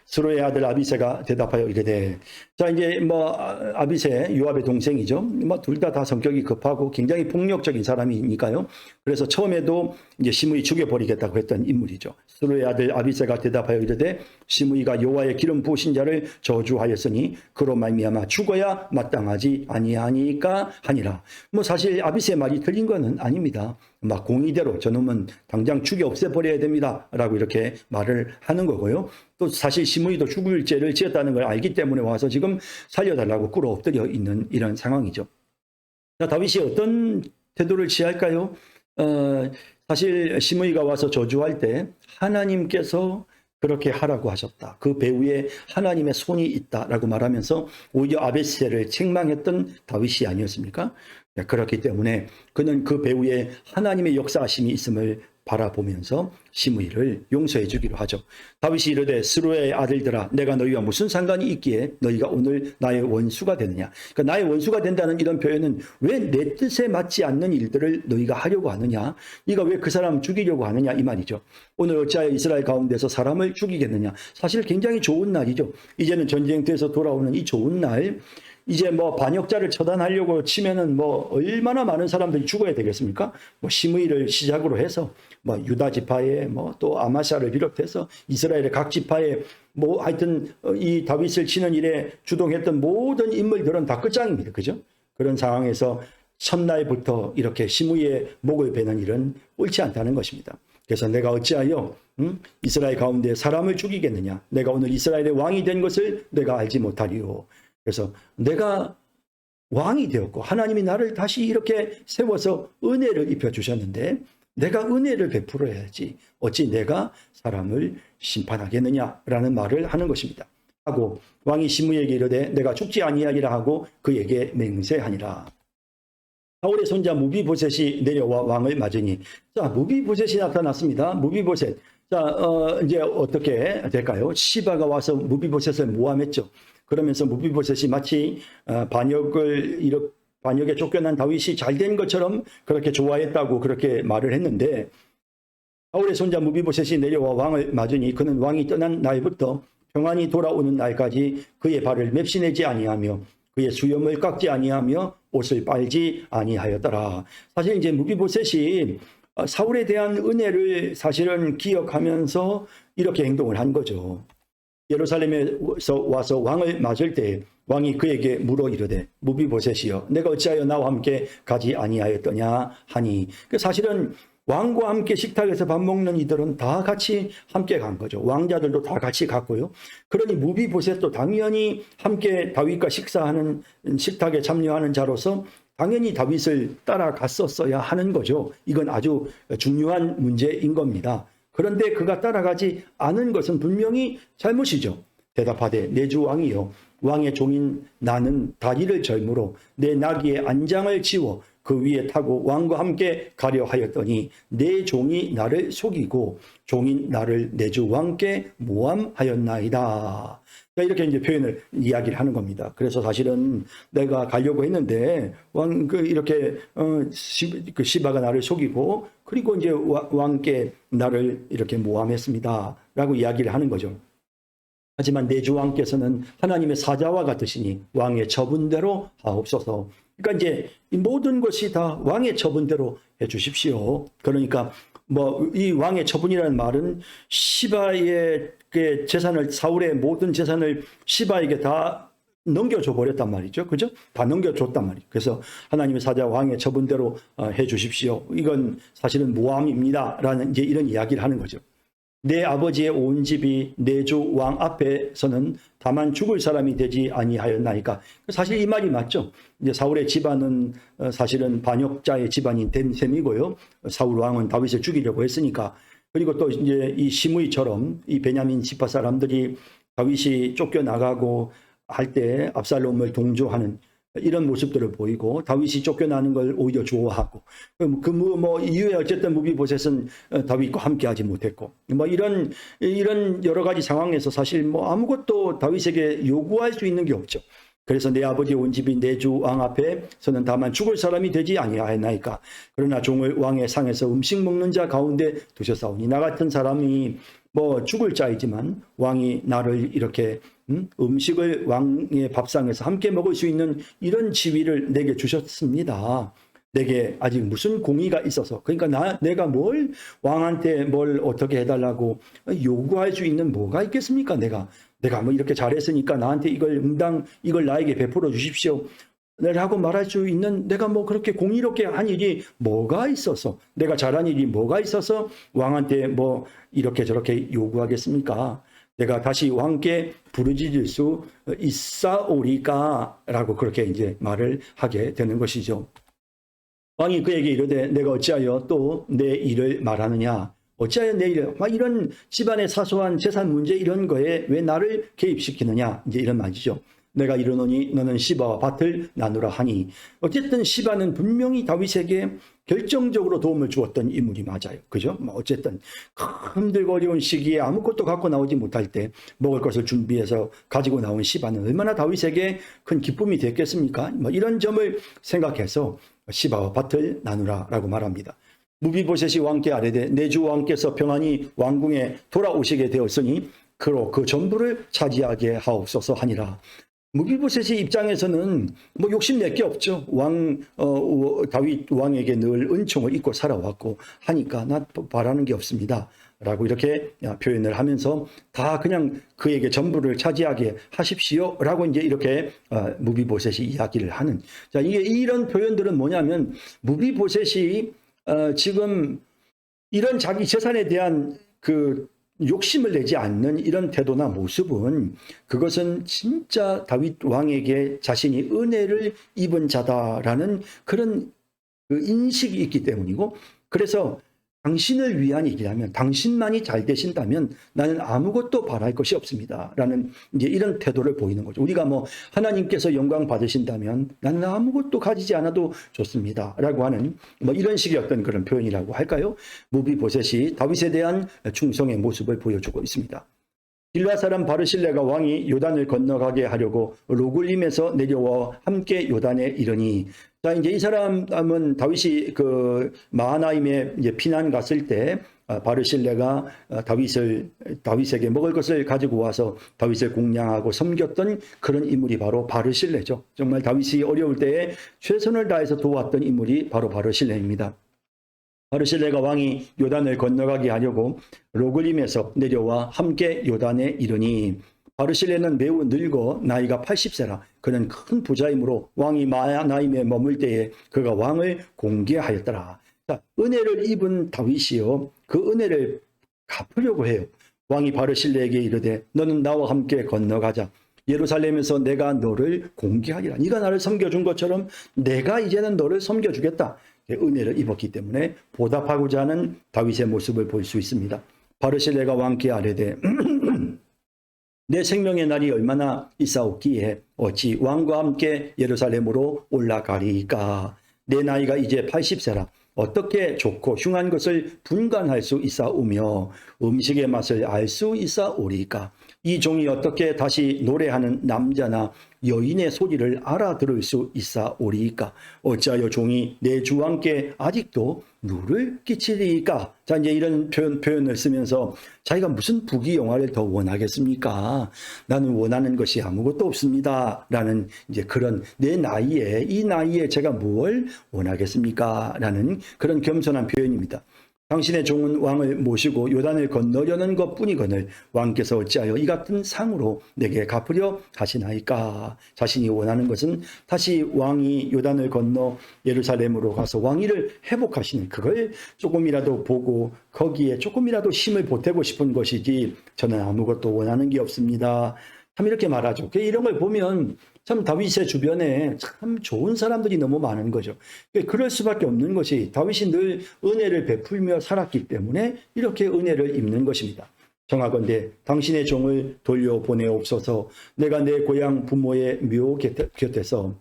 스루의 아들 아비새가 대답하여 이르되, 자 이제 뭐 아비새 요압의 동생이죠. 뭐 둘 다 성격이 급하고 굉장히 폭력적인 사람이니까요. 그래서 처음에도 이제 시므이 죽여버리겠다고 했던 인물이죠. 스루의 아들 아비새가 대답하여 이르되 시므이가 여호와의 기름 부으신 자를 저주하였으니 그로 말미암아 죽어야 마땅하지 아니하니까 하니라. 뭐 사실 아비새 말이 틀린 거는 아닙니다. 막 공의대로 저놈은 당장 죽여 없애버려야 됩니다 라고 이렇게 말을 하는 거고요. 또 사실 시므이도 죽을 죄를 지었다는 걸 알기 때문에 와서 지금 살려달라고 꿇어 엎드려 있는 이런 상황이죠. 자, 다윗이 어떤 태도를 취할까요? 사실 시므이가 와서 저주할 때 하나님께서 그렇게 하라고 하셨다. 그 배후에 하나님의 손이 있다라고 말하면서 오히려 아벨세를 책망했던 다윗이 아니었습니까? 그렇기 때문에 그는 그 배후에 하나님의 역사하심이 있음을 바라보면서 시므이를 용서해 주기로 하죠. 다윗이 이르되 스루의 아들들아 내가 너희와 무슨 상관이 있기에 너희가 오늘 나의 원수가 되느냐. 그러니까 나의 원수가 된다는 이런 표현은 왜 내 뜻에 맞지 않는 일들을 너희가 하려고 하느냐. 네가 왜 그 사람 죽이려고 하느냐 이 말이죠. 오늘 어찌하여 이스라엘 가운데서 사람을 죽이겠느냐. 사실 굉장히 좋은 날이죠. 이제는 전쟁터에서 돌아오는 이 좋은 날, 이제 뭐 반역자를 처단하려고 치면은 뭐 얼마나 많은 사람들이 죽어야 되겠습니까? 뭐 시므이를 시작으로 해서 뭐 유다 지파에 뭐 또 아마샤를 비롯해서 이스라엘의 각 지파에 뭐 하여튼 이 다윗을 치는 일에 주동했던 모든 인물들은 다 끝장입니다. 그죠? 그런 상황에서 첫날부터 이렇게 시므이의 목을 베는 일은 옳지 않다는 것입니다. 그래서 내가 어찌하여 이스라엘 가운데 사람을 죽이겠느냐? 내가 오늘 이스라엘의 왕이 된 것을 내가 알지 못하리요. 그래서 내가 왕이 되었고 하나님이 나를 다시 이렇게 세워서 은혜를 입혀주셨는데 내가 은혜를 베풀어야지 어찌 내가 사람을 심판하겠느냐라는 말을 하는 것입니다. 하고 왕이 시므이에게 이르되 내가 죽지 아니하리라 하고 그에게 맹세하니라. 사울의 손자 무비보셋이 내려와 왕을 맞으니 자 무비보셋이 나타났습니다. 무비보셋. 자 이제 어떻게 될까요? 시바가 와서 무비보셋을 모함했죠. 그러면서 무비보셋이 마치 반역에 쫓겨난 다윗이 잘된 것처럼 그렇게 좋아했다고 그렇게 말을 했는데 사울의 손자 무비보셋이 내려와 왕을 맞으니 그는 왕이 떠난 날부터 평안히 돌아오는 날까지 그의 발을 맵시내지 아니하며 그의 수염을 깎지 아니하며 옷을 빨지 아니하였더라. 사실 이제 무비보셋이 사울에 대한 은혜를 사실은 기억하면서 이렇게 행동을 한 거죠. 예루살렘에서 와서 왕을 맞을 때 왕이 그에게 물어 이르되 무비보셋이여 내가 어찌하여 나와 함께 가지 아니하였더냐 하니 사실은 왕과 함께 식탁에서 밥 먹는 이들은 다 같이 함께 간 거죠. 왕자들도 다 같이 갔고요. 그러니 무비보셋도 당연히 함께 다윗과 식사하는 식탁에 참여하는 자로서 당연히 다윗을 따라갔었어야 하는 거죠. 이건 아주 중요한 문제인 겁니다. 그런데 그가 따라가지 않은 것은 분명히 잘못이죠. 대답하되 내 주 왕이여 왕의 종인 나는 다리를 절므로 내 나귀의 안장을 지워 그 위에 타고 왕과 함께 가려 하였더니 내 종이 나를 속이고 종인 나를 내 주 왕께 모함하였나이다. 이렇게 이제 표현을 이야기를 하는 겁니다. 그래서 사실은 내가 가려고 했는데 이렇게 시바가 나를 속이고 그리고 이제 왕께 나를 이렇게 모함했습니다라고 이야기를 하는 거죠. 하지만 내 주 왕께서는 하나님의 사자와 같으시니 왕의 처분대로 하옵소서. 그러니까 이제 이 모든 것이 다 왕의 처분대로 해주십시오. 그러니까 뭐 이 왕의 처분이라는 말은 시바의 재산을 사울의 모든 재산을 시바에게 다 넘겨줘 버렸단 말이죠. 그죠? 다 넘겨줬단 말이에요. 그래서 하나님의 사자 왕의 처분대로 해 주십시오. 이건 사실은 모함입니다. 라는 이제 이런 이야기를 하는 거죠. 내 아버지의 온 집이 내 주 왕 앞에서는 다만 죽을 사람이 되지 아니하였나이까. 사실 이 말이 맞죠. 이제 사울의 집안은 사실은 반역자의 집안이 된 셈이고요. 사울 왕은 다윗을 죽이려고 했으니까. 그리고 또 이제 이 시므이처럼 이 베냐민 지파 사람들이 다윗이 쫓겨나가고 할 때 압살롬을 동조하는 이런 모습들을 보이고 다윗이 쫓겨나는 걸 오히려 좋아하고 뭐 이후에 어쨌든 무비보셋은 다윗과 함께하지 못했고 뭐 이런 여러 가지 상황에서 사실 뭐 아무것도 다윗에게 요구할 수 있는 게 없죠. 그래서 내 아버지 온 집이 내 주 왕 앞에서는 다만 죽을 사람이 되지 아니하였나이까. 그러나 종을 왕의 상에서 음식 먹는 자 가운데 두셨사오니 나 같은 사람이 뭐 죽을 자이지만 왕이 나를 이렇게 음식을 왕의 밥상에서 함께 먹을 수 있는 이런 지위를 내게 주셨습니다. 내게 아직 무슨 공의가 있어서 그러니까 내가 뭘 왕한테 뭘 어떻게 해달라고 요구할 수 있는 뭐가 있겠습니까? 내가 뭐 이렇게 잘했으니까 나한테 이걸 나에게 베풀어 주십시오. 라고 말할 수 있는 내가 뭐 그렇게 공의롭게 한 일이 뭐가 있어서 내가 잘한 일이 뭐가 있어서 왕한테 뭐 이렇게 저렇게 요구하겠습니까? 내가 다시 왕께 부르짖을 수 있사오리까 라고 그렇게 이제 말을 하게 되는 것이죠. 왕이 그에게 이르되 내가 어찌하여 또 내 일을 말하느냐. 어찌하여 내 일을, 막 이런 집안의 사소한 재산 문제 이런 거에 왜 나를 개입시키느냐. 이제 이런 말이죠. 내가 이르노니 너는 시바와 밭을 나누라 하니. 어쨌든 시바는 분명히 다윗에게 결정적으로 도움을 주었던 인물이 맞아요. 그죠? 어쨌든 힘들고 어려운 시기에 아무것도 갖고 나오지 못할 때 먹을 것을 준비해서 가지고 나온 시바는 얼마나 다윗에게 큰 기쁨이 됐겠습니까? 이런 점을 생각해서 시바와 밭을 나누라라고 말합니다. 무비보셋이 왕께 아뢰되 내 주 왕께서 평안히 왕궁에 돌아오시게 되었으니 그로 그 전부를 차지하게 하옵소서 하니라. 무비보셋의 입장에서는 욕심낼 게 없죠. 다윗 왕에게 늘 은총을 입고 살아왔고 하니까 나 바라는 게 없습니다. 라고 이렇게 표현을 하면서 다 그냥 그에게 전부를 차지하게 하십시오. 라고 이제 이렇게 무비보셋이 이야기를 하는. 자, 이런 표현들은 뭐냐면 무비보셋이 지금 이런 자기 재산에 대한 그 욕심을 내지 않는 이런 태도나 모습은 그것은 진짜 다윗 왕에게 자신이 은혜를 입은 자다라는 그런 그 인식이 있기 때문이고, 그래서 당신을 위한 일이라면, 당신만이 잘 되신다면 나는 아무것도 바랄 것이 없습니다 라는 이제 이런 태도를 보이는 거죠. 우리가 하나님께서 영광 받으신다면 나는 아무것도 가지지 않아도 좋습니다 라고 하는 이런 식의 어떤 그런 표현이라고 할까요? 무비보셋이 다윗에 대한 충성의 모습을 보여주고 있습니다. 길라 사람 바르실레가 왕이 요단을 건너가게 하려고 로굴림에서 내려와 함께 요단에 이르니. 자, 이제 이 사람은 다윗이 그 마하나임에 이제 피난 갔을 때 바르실레가 다윗에게 먹을 것을 가지고 와서 다윗을 공양하고 섬겼던 그런 인물이 바로 바르실레죠. 정말 다윗이 어려울 때에 최선을 다해서 도왔던 인물이 바로 바르실레입니다. 바르실레가 왕이 요단을 건너가게 하려고 로글림에서 내려와 함께 요단에 이르니. 바르실레는 매우 늙어 나이가 80세라 그는 큰 부자이므로 왕이 마하나임에 머물 때에 그가 왕을 공개하였더라. 자, 은혜를 입은 다윗이요 그 은혜를 갚으려고 해요. 왕이 바르실레에게 이르되 너는 나와 함께 건너가자. 예루살렘에서 내가 너를 공개하리라. 네가 나를 섬겨준 것처럼 내가 이제는 너를 섬겨주겠다. 은혜를 입었기 때문에 보답하고자 하는 다윗의 모습을 볼 수 있습니다. 바르실레가 왕께 아뢰되 내 생명의 날이 얼마나 있사옵기에 어찌 왕과 함께 예루살렘으로 올라가리까. 내 나이가 이제 80세라 어떻게 좋고 흉한 것을 분간할 수 있사오며 음식의 맛을 알 수 있사오리까. 이 종이 어떻게 다시 노래하는 남자나 여인의 소리를 알아들을 수 있사오리까. 어찌하여 종이 내 주왕께 아직도 누를 끼치리까. 자, 이제 이런 표현을 쓰면서 자기가 무슨 부귀영화를 더 원하겠습니까? 나는 원하는 것이 아무것도 없습니다 라는 이제 그런 내 나이에 이 나이에 제가 무엇을 원하겠습니까 라는 그런 겸손한 표현입니다. 당신의 종은 왕을 모시고 요단을 건너려는 것뿐이거늘 왕께서 어찌하여 이 같은 상으로 내게 갚으려 하시나이까. 자신이 원하는 것은 다시 왕이 요단을 건너 예루살렘으로 가서 왕위를 회복하시는 그걸 조금이라도 보고 거기에 조금이라도 힘을 보태고 싶은 것이지 저는 아무것도 원하는 게 없습니다. 참 이렇게 말하죠. 이런 걸 보면 참 다윗의 주변에 참 좋은 사람들이 너무 많은 거죠. 그럴 수밖에 없는 것이 다윗이 늘 은혜를 베풀며 살았기 때문에 이렇게 은혜를 입는 것입니다. 청하건대 당신의 종을 돌려보내옵소서. 내가 내 고향 부모의 묘 곁에서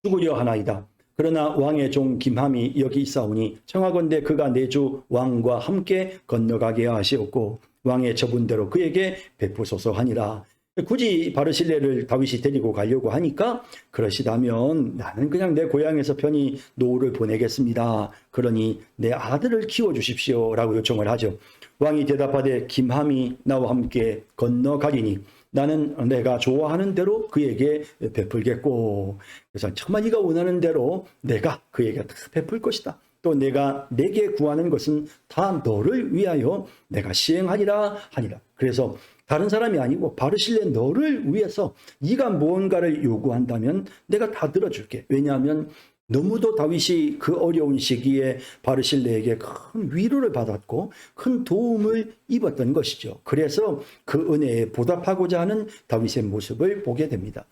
죽으려 하나이다. 그러나 왕의 종 김함이 여기 있사오니 청하건대 그가 내 주 왕과 함께 건너가게 하시옵고 왕의 처분대로 그에게 베푸소서 하니라. 굳이 바르실레를 다윗이 데리고 가려고 하니까 그러시다면 나는 그냥 내 고향에서 편히 노후를 보내겠습니다. 그러니 내 아들을 키워주십시오 라고 요청을 하죠. 왕이 대답하되 김함이 나와 함께 건너가리니 나는 내가 좋아하는 대로 그에게 베풀겠고. 그래서 정말 네가 원하는 대로 내가 그에게 베풀 것이다. 또 내가 내게 구하는 것은 다 너를 위하여 내가 시행하리라 하니라. 그래서 다른 사람이 아니고 바르실레 너를 위해서 네가 무언가를 요구한다면 내가 다 들어줄게. 왜냐하면 너무도 다윗이 그 어려운 시기에 바르실레에게 큰 위로를 받았고 큰 도움을 입었던 것이죠. 그래서 그 은혜에 보답하고자 하는 다윗의 모습을 보게 됩니다.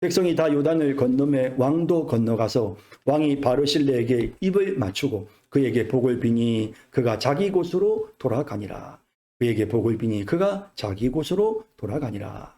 백성이 다 요단을 건너매 왕도 건너가서 왕이 바르실레에게 입을 맞추고 그에게 복을 비니 그가 자기 곳으로 돌아가니라. 그에게 복을 비니 그가 자기 곳으로 돌아가니라.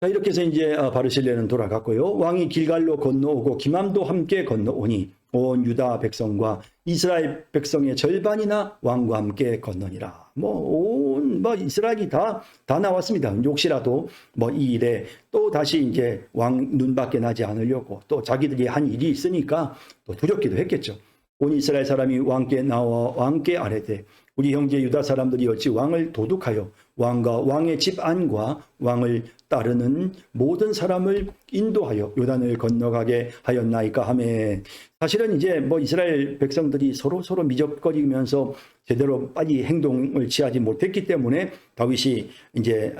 자, 이렇게 해서 이제 바르실레는 돌아갔고요. 왕이 길갈로 건너오고 기맘도 함께 건너오니 온 유다 백성과 이스라엘 백성의 절반이나 왕과 함께 건너니라. 온 이스라엘이 다 나왔습니다. 혹시라도 이 일에 또 다시 이제 왕 눈밖에 나지 않으려고 또 자기들이 한 일이 있으니까 또 두렵기도 했겠죠. 온 이스라엘 사람이 왕께 나와 왕께 아뢰되 우리 형제 유다 사람들이 어찌 왕을 도둑하여 왕과 왕의 집 안과 왕을 따르는 모든 사람을 인도하여 요단을 건너가게 하였나이까 하매, 사실은 이제 이스라엘 백성들이 서로 미적거리면서 제대로 빨리 행동을 취하지 못했기 때문에 다윗이 이제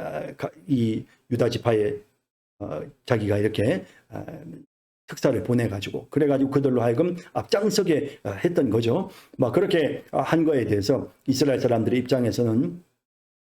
이 유다 지파에 자기가 이렇게 특사를 보내가지고 그래가지고 그들로 하여금 앞장서게 했던 거죠. 그렇게 한 거에 대해서 이스라엘 사람들의 입장에서는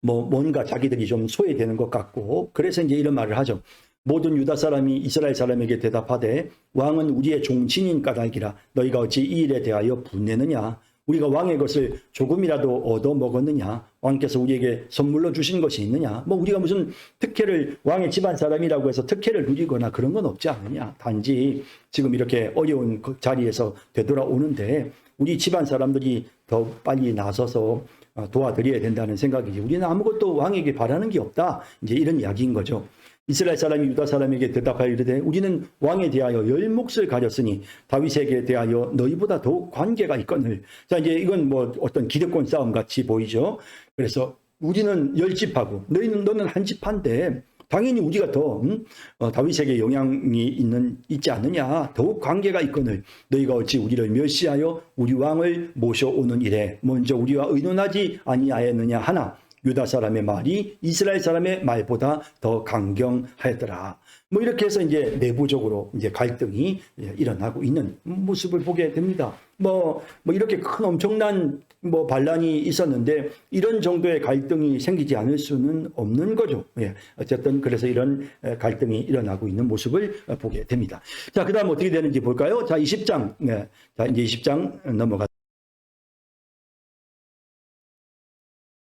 뭔가 자기들이 좀 소외되는 것 같고, 그래서 이제 이런 말을 하죠. 모든 유다 사람이 이스라엘 사람에게 대답하되 왕은 우리의 종친인 까닭이라 너희가 어찌 이 일에 대하여 분내느냐. 우리가 왕의 것을 조금이라도 얻어 먹었느냐. 왕께서 우리에게 선물로 주신 것이 있느냐. 우리가 무슨 특혜를, 왕의 집안 사람이라고 해서 특혜를 누리거나 그런 건 없지 않느냐. 단지 지금 이렇게 어려운 자리에서 되돌아오는데 우리 집안 사람들이 더 빨리 나서서 도와드려야 된다는 생각이지. 우리는 아무것도 왕에게 바라는 게 없다. 이제 이런 이야기인 거죠. 이스라엘 사람이 유다 사람에게 대답하여 이르되 우리는 왕에 대하여 열 몫을 가졌으니 다윗에게 대하여 너희보다 더욱 관계가 있거늘. 자, 이제 이건 어떤 기득권 싸움 같이 보이죠. 그래서 우리는 10집하고 너는 한 집한데 당연히 우리가 더 다윗에게 영향이 있지 않느냐. 더욱 관계가 있거늘 너희가 어찌 우리를 멸시하여 우리 왕을 모셔오는 일에 먼저 우리와 의논하지 아니하였느냐 하나 유다 사람의 말이 이스라엘 사람의 말보다 더 강경하였더라. 이렇게 해서 이제 내부적으로 이제 갈등이 일어나고 있는 모습을 보게 됩니다. 이렇게 큰 엄청난 반란이 있었는데 이런 정도의 갈등이 생기지 않을 수는 없는 거죠. 어쨌든 그래서 이런 갈등이 일어나고 있는 모습을 보게 됩니다. 자, 그다음 어떻게 되는지 볼까요? 자, 20장. 자, 이제 20장 넘어가.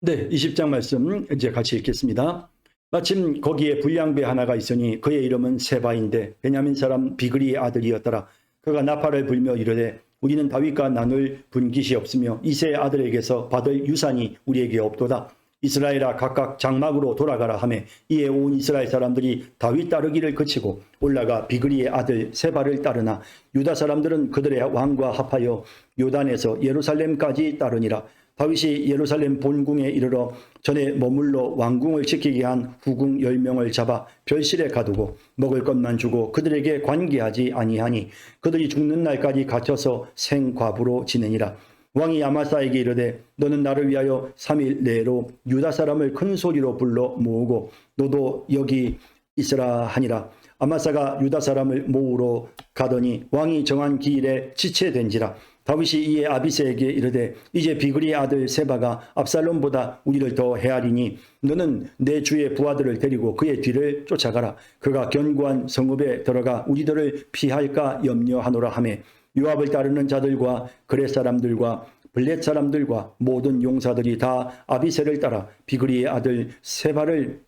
네, 20장 말씀 이제 같이 읽겠습니다. 마침 거기에 불량배 하나가 있으니 그의 이름은 세바인데 베냐민 사람 비그리의 아들이었더라. 그가 나팔을 불며 이르되 우리는 다윗과 나눌 분깃이 없으며 이새의 아들에게서 받을 유산이 우리에게 없도다. 이스라엘아 각각 장막으로 돌아가라 하매 이에 온 이스라엘 사람들이 다윗 따르기를 그치고 올라가 비그리의 아들 세바를 따르나 유다 사람들은 그들의 왕과 합하여 요단에서 예루살렘까지 따르니라. 다윗이 예루살렘 본궁에 이르러 전에 머물러 왕궁을 지키게 한 후궁 10명을 잡아 별실에 가두고 먹을 것만 주고 그들에게 관계하지 아니하니 그들이 죽는 날까지 갇혀서 생과부로 지내니라. 왕이 아마사에게 이르되 너는 나를 위하여 3일 내로 유다 사람을 큰 소리로 불러 모으고 너도 여기 있으라 하니라. 아마사가 유다 사람을 모으러 가더니 왕이 정한 기일에 지체된지라. 다윗이 이에 아비새에게 이르되 이제 비그리의 아들 세바가 압살롬보다 우리를 더 헤아리니 너는 내 주의 부하들을 데리고 그의 뒤를 쫓아가라. 그가 견고한 성읍에 들어가 우리들을 피할까 염려하노라 하매 요압을 따르는 자들과 그렛 사람들과 블렛 사람들과 모든 용사들이 다 아비새를 따라 비그리의 아들 세바를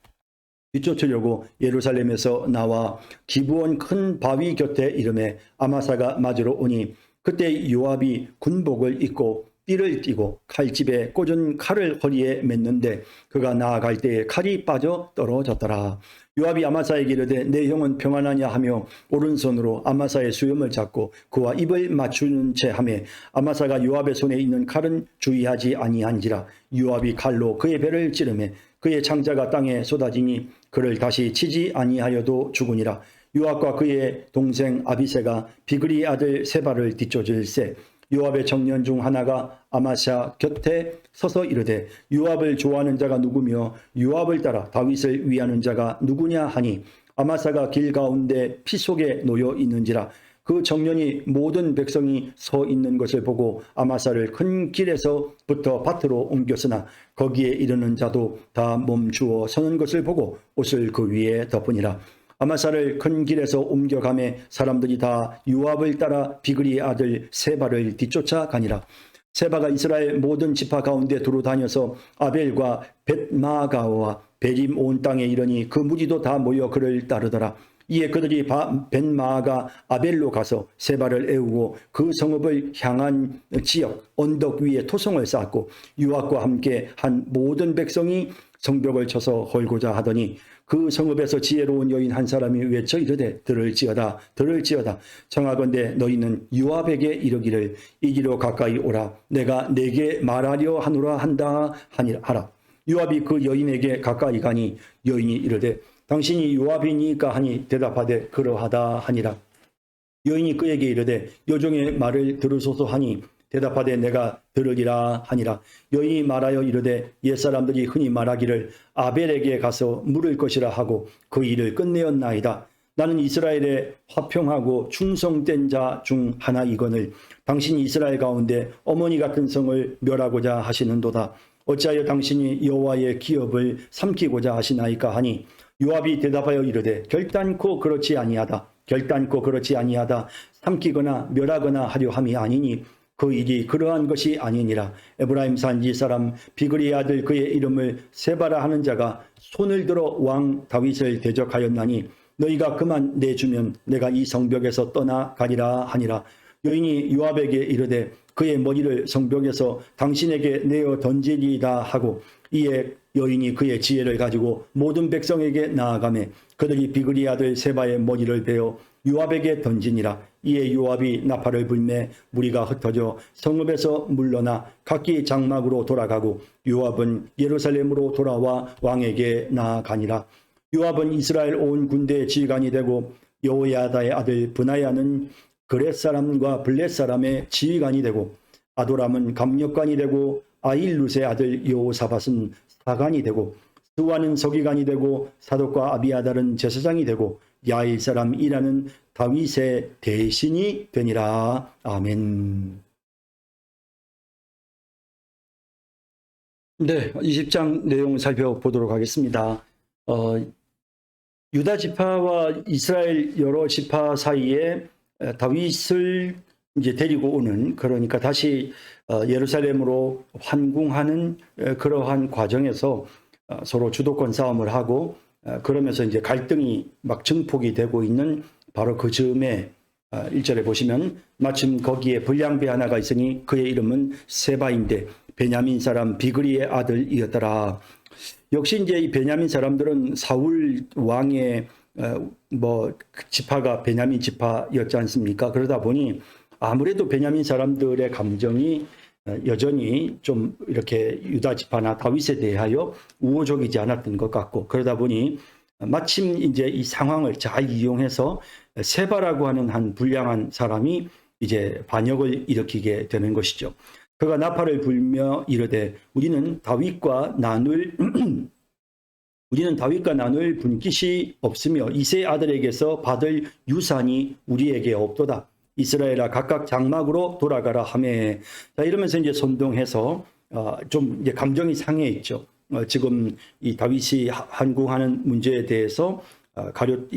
뒤쫓으려고 예루살렘에서 나와 기브온 큰 바위 곁에 이름에 아마사가 맞으러 오니 그때 요압이 군복을 입고 띠를 띠고 칼집에 꽂은 칼을 허리에 맸는데 그가 나아갈 때에 칼이 빠져 떨어졌더라. 요압이 아마사에게 이르되 내 형은 평안하냐 하며 오른손으로 아마사의 수염을 잡고 그와 입을 맞추는 채 하매 아마사가 요압의 손에 있는 칼은 주의하지 아니한지라. 요압이 칼로 그의 배를 찌르매 그의 창자가 땅에 쏟아지니 그를 다시 치지 아니하여도 죽으니라. 요압과 그의 동생 아비새가 비그리의 아들 세바를 뒤쫓을세 요압의 청년 중 하나가 아마샤 곁에 서서 이르되 요압을 좋아하는 자가 누구며 요압을 따라 다윗을 위하는 자가 누구냐 하니 아마사가 길 가운데 피 속에 놓여 있는지라. 그 청년이 모든 백성이 서 있는 것을 보고 아마사를 큰 길에서부터 밭으로 옮겼으나 거기에 이르는 자도 다 멈추어 서는 것을 보고 옷을 그 위에 덮으니라. 아마사를 큰 길에서 옮겨가매 사람들이 다 요압을 따라 비그리의 아들 세바를 뒤쫓아 가니라. 세바가 이스라엘 모든 지파 가운데 두루 다녀서 아벨과 벳마가와 베림 온 땅에 이르니 그 무리도 다 모여 그를 따르더라. 이에 그들이 벳마가 아벨로 가서 세바를 애우고 그 성읍을 향한 지역 언덕 위에 토성을 쌓고 요압과 함께 한 모든 백성이 성벽을 쳐서 헐고자 하더니 그 성읍에서 지혜로운 여인 한 사람이 외쳐 이르되 들을지어다 들을지어다 청하건대 너희는 요압에게 이르기를 이리로 가까이 오라 내가 내게 말하려 하노라 한다 하라. 요압이 그 여인에게 가까이 가니 여인이 이르되 당신이 요압이니까 하니 대답하되 그러하다 하니라. 여인이 그에게 이르되 요종의 말을 들으소서 하니 대답하되 내가 들으리라 하니라. 여인이 말하여 이르되 옛사람들이 흔히 말하기를 아벨에게 가서 물을 것이라 하고 그 일을 끝내었나이다. 나는 이스라엘의 화평하고 충성된 자 중 하나이거늘 당신이 이스라엘 가운데 어머니 같은 성을 멸하고자 하시는도다. 어찌하여 당신이 여호와의 기업을 삼키고자 하시나이까 하니 요압이 대답하여 이르되 결단코 그렇지 아니하다. 결단코 그렇지 아니하다. 삼키거나 멸하거나 하려 함이 아니니 그 일이 그러한 것이 아니니라. 에브라임 산지 사람 비그리의 아들 그의 이름을 세바라 하는 자가 손을 들어 왕 다윗을 대적하였나니 너희가 그만 내주면 내가 이 성벽에서 떠나가리라 하니라. 여인이 요압에게 이르되 그의 머리를 성벽에서 당신에게 내어 던지리이다 하고 이에 여인이 그의 지혜를 가지고 모든 백성에게 나아가매 그들이 비그리의 아들 세바의 머리를 베어 요압에게 던지니라. 이에 요압이 나팔을 불매 무리가 흩어져 성읍에서 물러나 각기 장막으로 돌아가고 요압은 예루살렘으로 돌아와 왕에게 나아가니라. 요압은 이스라엘 온 군대의 지휘관이 되고 여호야다의 아들 브나야는 그렛 사람과 블렛 사람의 지휘관이 되고 아도람은 감력관이 되고 아일룻의 아들 여호사밧은 사관이 되고 스와는 서기관이 되고 사독과 아비아달은 제사장이 되고 야일 사람 이라는 다윗의 대신이 되니라. 아멘. 네, 20장 내용을 살펴보도록 하겠습니다. 유다 지파와 이스라엘 여러 지파 사이에 다윗을 이제 데리고 오는, 그러니까 다시 예루살렘으로 환궁하는 그러한 과정에서 서로 주도권 싸움을 하고 그러면서 이제 갈등이 막 증폭이 되고 있는 바로 그 즈음에 1절에 보시면 마침 거기에 불량배 하나가 있으니 그의 이름은 세바인데 베냐민 사람 비그리의 아들이었더라. 역시 이제 이 베냐민 사람들은 사울 왕의 지파가 베냐민 지파였지 않습니까? 그러다 보니 아무래도 베냐민 사람들의 감정이 여전히 좀 이렇게 유다 지파나 다윗에 대하여 우호적이지 않았던 것 같고, 그러다 보니 마침 이제 이 상황을 잘 이용해서 세바라고 하는 한 불량한 사람이 이제 반역을 일으키게 되는 것이죠. 그가 나팔을 불며 이르되 우리는 다윗과 나눌 분깃이 없으며 이세 아들에게서 받을 유산이 우리에게 없도다. 이스라엘아 각각 장막으로 돌아가라 하매. 자, 이러면서 이제 선동해서 좀 이제 감정이 상해 있죠. 지금 이 다윗이 환궁하는 문제에 대해서 가룟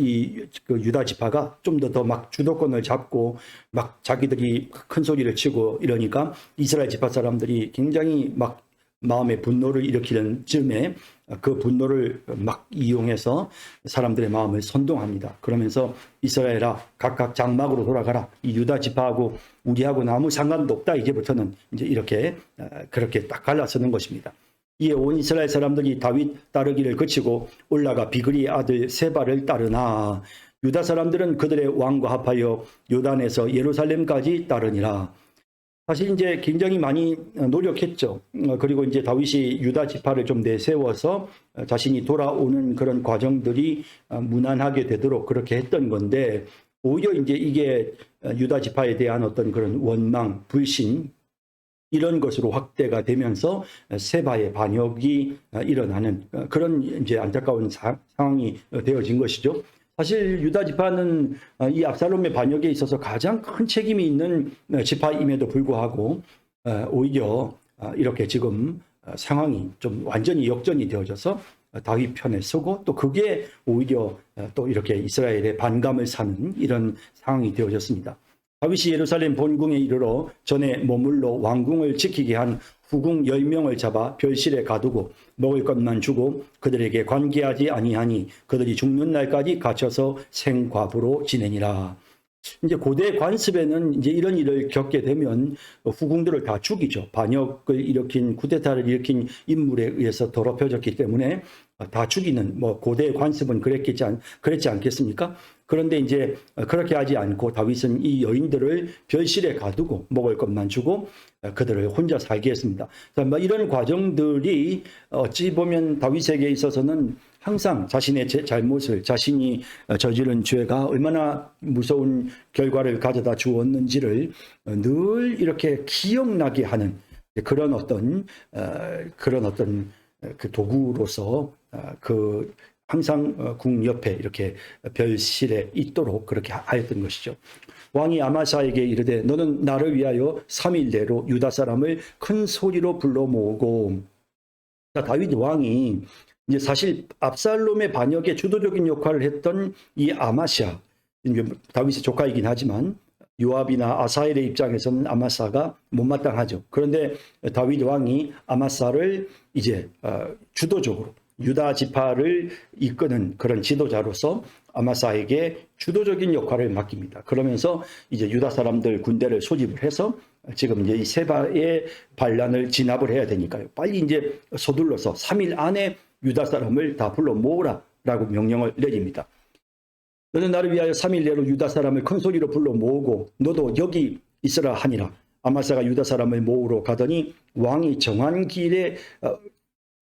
그 유다 지파가 좀 더 막 주도권을 잡고 막 자기들이 큰 소리를 치고 이러니까 이스라엘 지파 사람들이 굉장히 막 마음의 분노를 일으키는 즈음에 그 분노를 막 이용해서 사람들의 마음을 선동합니다. 그러면서 이스라엘아 각각 장막으로 돌아가라. 이 유다 지파하고 우리하고는 아무 상관도 없다. 이제부터는 이제 이렇게 그렇게 딱 갈라서는 것입니다. 이에 온 이스라엘 사람들이 다윗 따르기를 그치고 올라가 비그리의 아들 세바를 따르나 유다 사람들은 그들의 왕과 합하여 요단에서 예루살렘까지 따르니라. 사실 이제 굉장히 많이 노력했죠. 그리고 이제 다윗이 유다 지파를 좀 내세워서 자신이 돌아오는 그런 과정들이 무난하게 되도록 그렇게 했던 건데, 오히려 이제 이게 유다 지파에 대한 어떤 그런 원망, 불신 이런 것으로 확대가 되면서 세바의 반역이 일어나는 그런 이제 안타까운 상황이 되어진 것이죠. 사실 유다 지파는 이 압살롬의 반역에 있어서 가장 큰 책임이 있는 지파임에도 불구하고 오히려 이렇게 지금 상황이 좀 완전히 역전이 되어져서 다윗 편에 서고 또 그게 오히려 또 이렇게 이스라엘의 반감을 사는 이런 상황이 되어졌습니다. 다윗이 예루살렘 본궁에 이르러 전에 머물러 왕궁을 지키게 한 후궁 10명을 잡아 별실에 가두고 먹을 것만 주고 그들에게 관계하지 아니하니 그들이 죽는 날까지 갇혀서 생과부로 지내니라. 이제 고대 관습에는 이제 이런 일을 겪게 되면 후궁들을 다 죽이죠. 반역을 일으킨 쿠데타를 일으킨 인물에 의해서 더럽혀졌기 때문에 다 죽이는 뭐 고대 관습은 그랬지 않겠습니까? 그런데 이제 그렇게 하지 않고 다윗은 이 여인들을 별실에 가두고 먹을 것만 주고 그들을 혼자 살게 했습니다. 뭐 이런 과정들이 어찌 보면 다윗에게 있어서는 항상 자신의 잘못을, 자신이 저지른 죄가 얼마나 무서운 결과를 가져다 주었는지를 늘 이렇게 기억나게 하는 그런 어떤 그 도구로서 그 항상 궁 옆에 이렇게 별실에 있도록 그렇게 하였던 것이죠. 왕이 아마사에게 이르되 너는 나를 위하여 3일 내로 유다 사람을 큰 소리로 불러 모으고. 다윗 왕이 이제 사실 압살롬의 반역에 주도적인 역할을 했던 이 아마샤, 다윗의 조카이긴 하지만 요압이나 아사엘의 입장에서는 아마사가 못마땅하죠. 그런데 다윗 왕이 아마사를 이제 주도적으로 유다 지파를 이끄는 그런 지도자로서 아마사에게 주도적인 역할을 맡깁니다. 그러면서 이제 유다 사람들 군대를 소집을 해서 지금 이제 이 세바의 반란을 진압을 해야 되니까요. 빨리 이제 서둘러서 3일 안에 유다 사람을 다 불러 모으라라고 명령을 내립니다. 너는 나를 위하여 3일 내로 유다 사람을 큰 소리로 불러 모으고 너도 여기 있으라 하니라. 아마사가 유다 사람을 모으러 가더니 왕이 정한 길에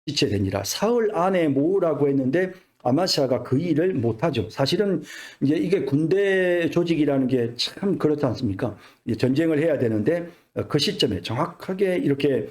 지체되니라. 사흘 안에 모으라고 했는데 아마샤가 그 일을 못하죠. 사실은 이제 이게 군대 조직이라는 게 참 그렇지 않습니까? 전쟁을 해야 되는데 그 시점에 정확하게 이렇게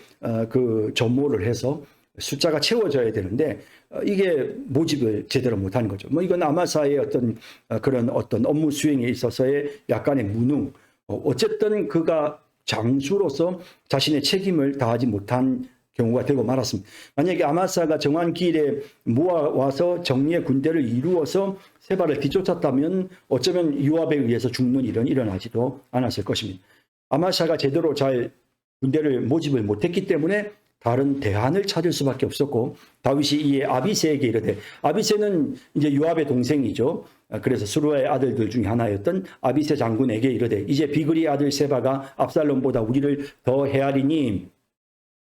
그 전모를 해서 숫자가 채워져야 되는데 이게 모집을 제대로 못하는 거죠. 뭐 이건 아마사의 어떤 그런 어떤 업무 수행에 있어서의 약간의 무능. 어쨌든 그가 장수로서 자신의 책임을 다하지 못한 경우가 되고 말았습니다. 만약에 아마사가 정한 길에 모아와서 정리의 군대를 이루어서 세바를 뒤쫓았다면 어쩌면 요압에 의해서 죽는 일은 일어나지도 않았을 것입니다. 아마샤가 제대로 잘 군대를 모집을 못했기 때문에 다른 대안을 찾을 수밖에 없었고 다윗이 이에 아비새에게 이르되, 아비새는 이제 요압의 동생이죠. 그래서 수루의 아들들 중에 하나였던 아비새 장군에게 이르되 이제 비그리 아들 세바가 압살롬보다 우리를 더 헤아리니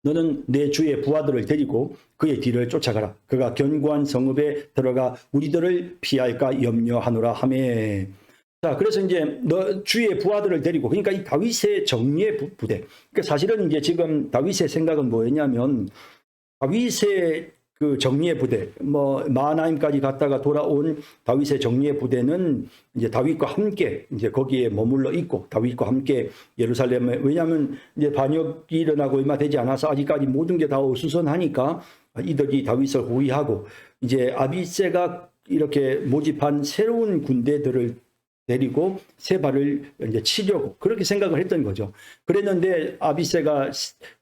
너는 내 주의 부하들을 데리고 그의 뒤를 쫓아가라. 그가 견고한 성읍에 들어가 우리들을 피할까 염려하노라 하매. 자, 그래서 이제 너 주의 부하들을 데리고, 그러니까 이 다윗의 정예 부대. 그러니까 사실은 이제 지금 다윗의 생각은 뭐였냐면 다윗의 그 정예 부대, 뭐 마하나임까지 갔다가 돌아온 다윗의 정예 부대는 이제 다윗과 함께 이제 거기에 머물러 있고 다윗과 함께 예루살렘에, 왜냐하면 이제 반역이 일어나고 얼마 되지 않아서 아직까지 모든 게 다 어수선하니까 이들이 다윗을 호위하고 이제 아비새가 이렇게 모집한 새로운 군대들을 데리고 세바를 이제 치려고 그렇게 생각을 했던 거죠. 그랬는데 아비새가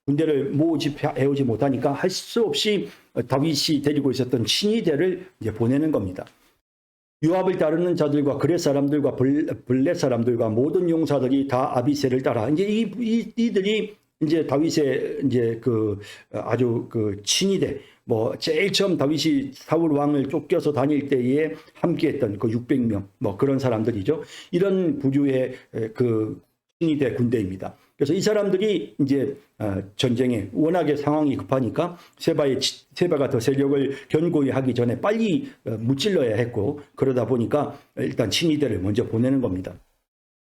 군대를 모집해오지 못하니까 할 수 없이 다윗이 데리고 있었던 친위대를 이제 보내는 겁니다. 요압을 따르는 자들과 그렛 사람들과 블렛 사람들과 모든 용사들이 다 아비새를 따라 이제 이들이 이제 다윗의 이제 그 아주 그 친위대, 뭐 제일 처음 다윗이 사울 왕을 쫓겨서 다닐 때에 함께했던 그 600명 뭐 그런 사람들이죠. 이런 부류의 그 친위대 군대입니다. 그래서 이 사람들이 이제 전쟁에 워낙에 상황이 급하니까 세바가 더 세력을 견고히 하기 전에 빨리 무찔러야 했고, 그러다 보니까 일단 친위대를 먼저 보내는 겁니다.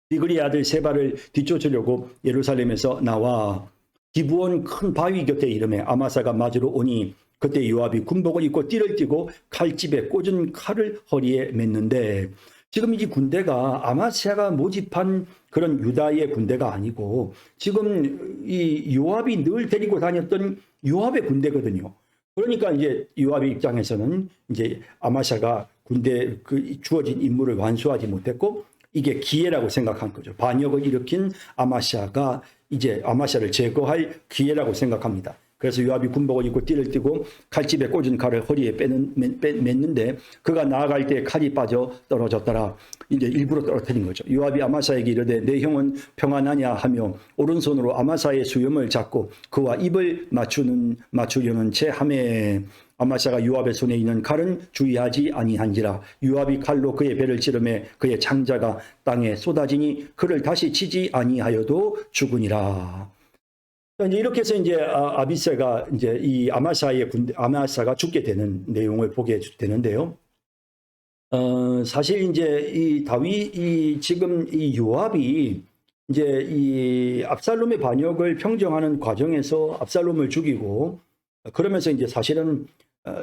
비그리 아들 세바를 뒤쫓으려고 예루살렘에서 나와 기브온 큰 바위 곁에 이르매 아마사가 맞으러 오니 그때 요압이 군복을 입고 띠를 띠고 칼집에 꽂은 칼을 허리에 맸는데, 지금 이 군대가 아마사가 모집한 그런 유다의 군대가 아니고 지금 이 요압이 늘 데리고 다녔던 요압의 군대거든요. 그러니까 이제 요압의 입장에서는 이제 아마사가 군대 그 주어진 임무를 완수하지 못했고 이게 기회라고 생각한 거죠. 반역을 일으킨 아마샤가 이제 아마샤를 제거할 기회라고 생각합니다. 그래서 요압이 군복을 입고 띠를 띠고 칼집에 꽂은 칼을 허리에 맸는데 그가 나아갈 때 칼이 빠져 떨어졌더라. 이제 일부러 떨어뜨린 거죠. 요압이 아마사에게 이르되 내 형은 평안하냐 하며 오른손으로 아마사의 수염을 잡고 그와 입을 맞추려는 채 하매 아마사가 요압의 손에 있는 칼은 주의하지 아니한지라. 요압이 칼로 그의 배를 찌르매 그의 창자가 땅에 쏟아지니 그를 다시 치지 아니하여도 죽으니라. 이제 이렇게 해서 이제 아비새가 이제 이 아마사가 죽게 되는 내용을 보게 되는데요. 사실 이제 지금 이 요압이 이제 이 압살롬의 반역을 평정하는 과정에서 압살롬을 죽이고 그러면서 이제 사실은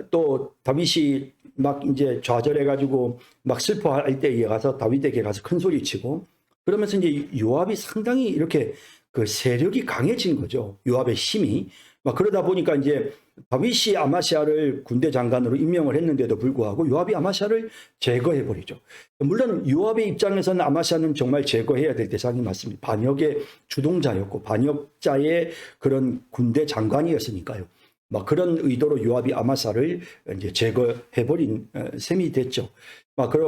또 다윗이 막 이제 좌절해가지고 막 슬퍼할 때에 가서 다윗에게 가서 큰 소리 치고 그러면서 이제 요압이 상당히 이렇게 그 세력이 강해진 거죠. 요압의 힘이. 막 그러다 보니까 이제 다윗이 아마시아를 군대 장관으로 임명을 했는데도 불구하고 요압이 아마시아를 제거해버리죠. 물론 요압의 입장에서는 아마시아는 정말 제거해야 될 대상이 맞습니다. 반역의 주동자였고 반역자의 그런 군대 장관이었으니까요. 막 그런 의도로 요압이 아마사를 이제 제거해버린 셈이 됐죠.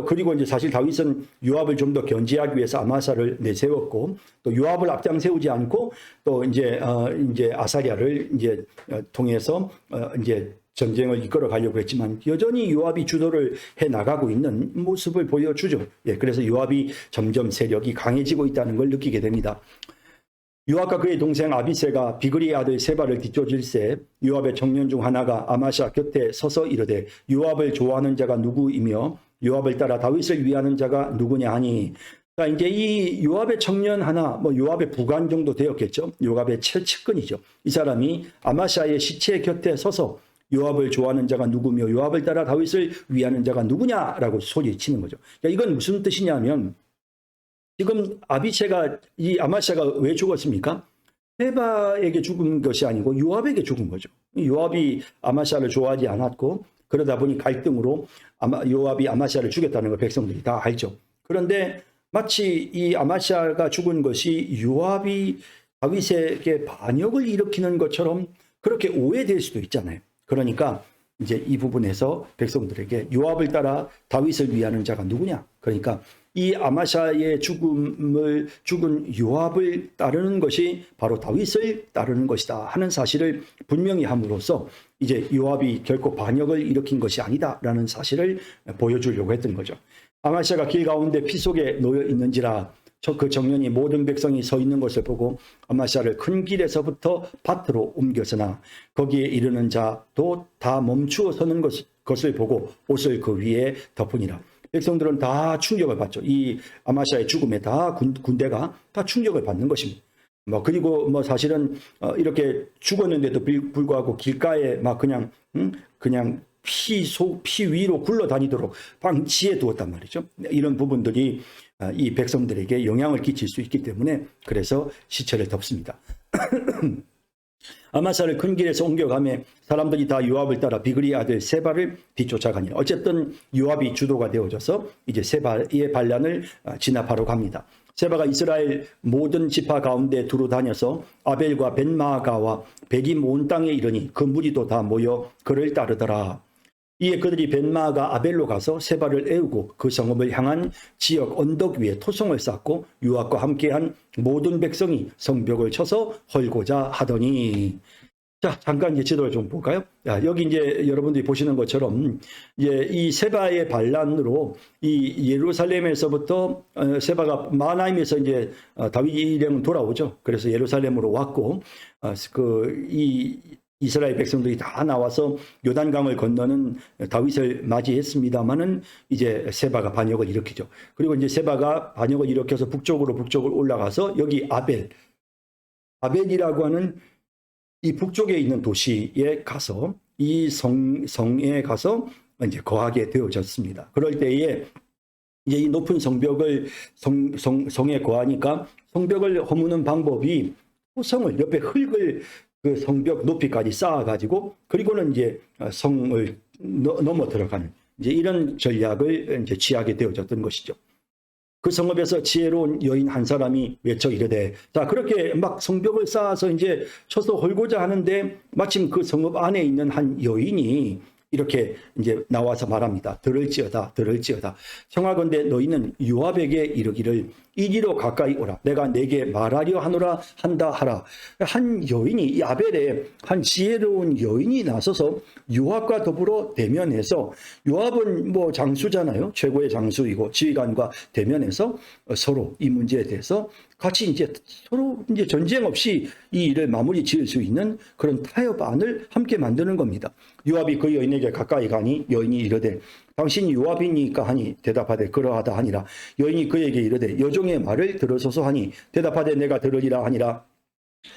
그리고 이제 사실 다윗은 요압을 좀 더 견제하기 위해서 아마사를 내세웠고 또 요압을 앞장 세우지 않고 또 이제 아사랴를 이제 통해서 이제 전쟁을 이끌어 가려고 했지만 여전히 요압이 주도를 해 나가고 있는 모습을 보여주죠. 예, 그래서 요압이 점점 세력이 강해지고 있다는 걸 느끼게 됩니다. 요압과 그의 동생 아비새가 비그리의 아들 세바를 뒤쫓을새 요압의 청년 중 하나가 아마샤 곁에 서서 이르되 요압을 좋아하는 자가 누구이며 요압을 따라 다윗을 위하는 자가 누구냐 하니 자 이제 이 요압의 청년 하나 요압의 부관 정도 되었겠죠. 요압의 최측근이죠. 이 사람이 아마샤의 시체 곁에 서서 요압을 좋아하는 자가 누구며 요압을 따라 다윗을 위하는 자가 누구냐라고 소리치는 거죠. 이건 무슨 뜻이냐면 지금 이 아마샤가 왜 죽었습니까? 세바에게 죽은 것이 아니고 요압에게 죽은 거죠. 요압이 아마샤를 좋아하지 않았고 그러다 보니 갈등으로 요압이 아마샤를 죽였다는 걸 백성들이 다 알죠. 그런데 마치 이 아마샤가 죽은 것이 요압이 다윗에게 반역을 일으키는 것처럼 그렇게 오해될 수도 있잖아요. 그러니까 이제 이 부분에서 백성들에게 요압을 따라 다윗을 위하는 자가 누구냐? 그러니까 이 아마샤의 죽은 요압을 따르는 것이 바로 다윗을 따르는 것이다 하는 사실을 분명히 함으로써 이제 요압이 결코 반역을 일으킨 것이 아니다라는 사실을 보여주려고 했던 거죠. 아마샤가 길 가운데 피 속에 놓여 있는지라 그 청년이 모든 백성이 서 있는 것을 보고 아마샤를 큰 길에서부터 밭으로 옮겼으나 거기에 이르는 자도 다 멈추어 서는 것을 보고 옷을 그 위에 덮으니라. 백성들은 다 충격을 받죠. 이 아마샤의 죽음에 다 군대가 다 충격을 받는 것입니다. 그리고 사실은 이렇게 죽었는데도 불구하고 길가에 그냥 피 위로 굴러다니도록 방치해 두었단 말이죠. 이런 부분들이 이 백성들에게 영향을 끼칠 수 있기 때문에 그래서 시체를 덮습니다. 아마사를 큰 길에서 옮겨가며 사람들이 다 요압을 따라 비그리의 아들 세바를 뒤쫓아가니 어쨌든 요압이 주도가 되어져서 이제 세바의 반란을 진압하러 갑니다. 세바가 이스라엘 모든 지파 가운데 두루 다녀서 아벨과 벤마가와 백이 모은 땅에 이르니 그 무리도 다 모여 그를 따르더라. 이에 그들이 벤마가 아벨로 가서 세바를 애우고 그 성읍을 향한 지역 언덕 위에 토성을 쌓고 요압과 함께한 모든 백성이 성벽을 쳐서 헐고자 하더니 자 잠깐 이제 지도를 좀 볼까요? 여기 이제 여러분들이 보시는 것처럼 이제 이 세바의 반란으로 이 예루살렘에서부터 세바가 마나임에서 이제 다윗 일행은 돌아오죠. 그래서 예루살렘으로 왔고 이 이스라엘 백성들이 다 나와서 요단강을 건너는 다윗을 맞이했습니다만은 이제 세바가 반역을 일으키죠. 그리고 이제 세바가 반역을 일으켜서 북쪽으로 올라가서 여기 아벨이라고 하는 이 북쪽에 있는 도시에 가서 이 성에 가서 이제 거하게 되어졌습니다. 그럴 때에 이제 이 높은 성벽을 성에 거하니까 성벽을 허무는 방법이 토성을 옆에 흙을 그 성벽 높이까지 쌓아가지고 그리고는 이제 성을 넘어 들어가는 이제 이런 전략을 이제 취하게 되어졌던 것이죠. 그 성읍에서 지혜로운 여인 한 사람이 외쳐 이르되, 자, 그렇게 막 성벽을 쌓아서 이제 쳐서 헐고자 하는데 마침 그 성읍 안에 있는 한 여인이 이렇게 이제 나와서 말합니다. 들을지어다, 들을지어다. 청하건대 너희는 요압에게 이르기를 이리로 가까이 오라. 내가 내게 말하려 하노라 한다 하라. 한 여인이, 이 아벨의 한 지혜로운 여인이 나서서 요압과 더불어 대면해서, 요압은 뭐 장수잖아요. 최고의 장수이고 지휘관과 대면해서 서로 이 문제에 대해서 같이 이제 서로 이제 전쟁 없이 이 일을 마무리 지을 수 있는 그런 타협안을 함께 만드는 겁니다. 요압이 그 여인에게 가까이 가니 여인이 이르되 당신이 요압이니까 하니 대답하되 그러하다 하니라. 여인이 그에게 이르되 여종의 말을 들으소서 하니 대답하되 내가 들으리라 하니라.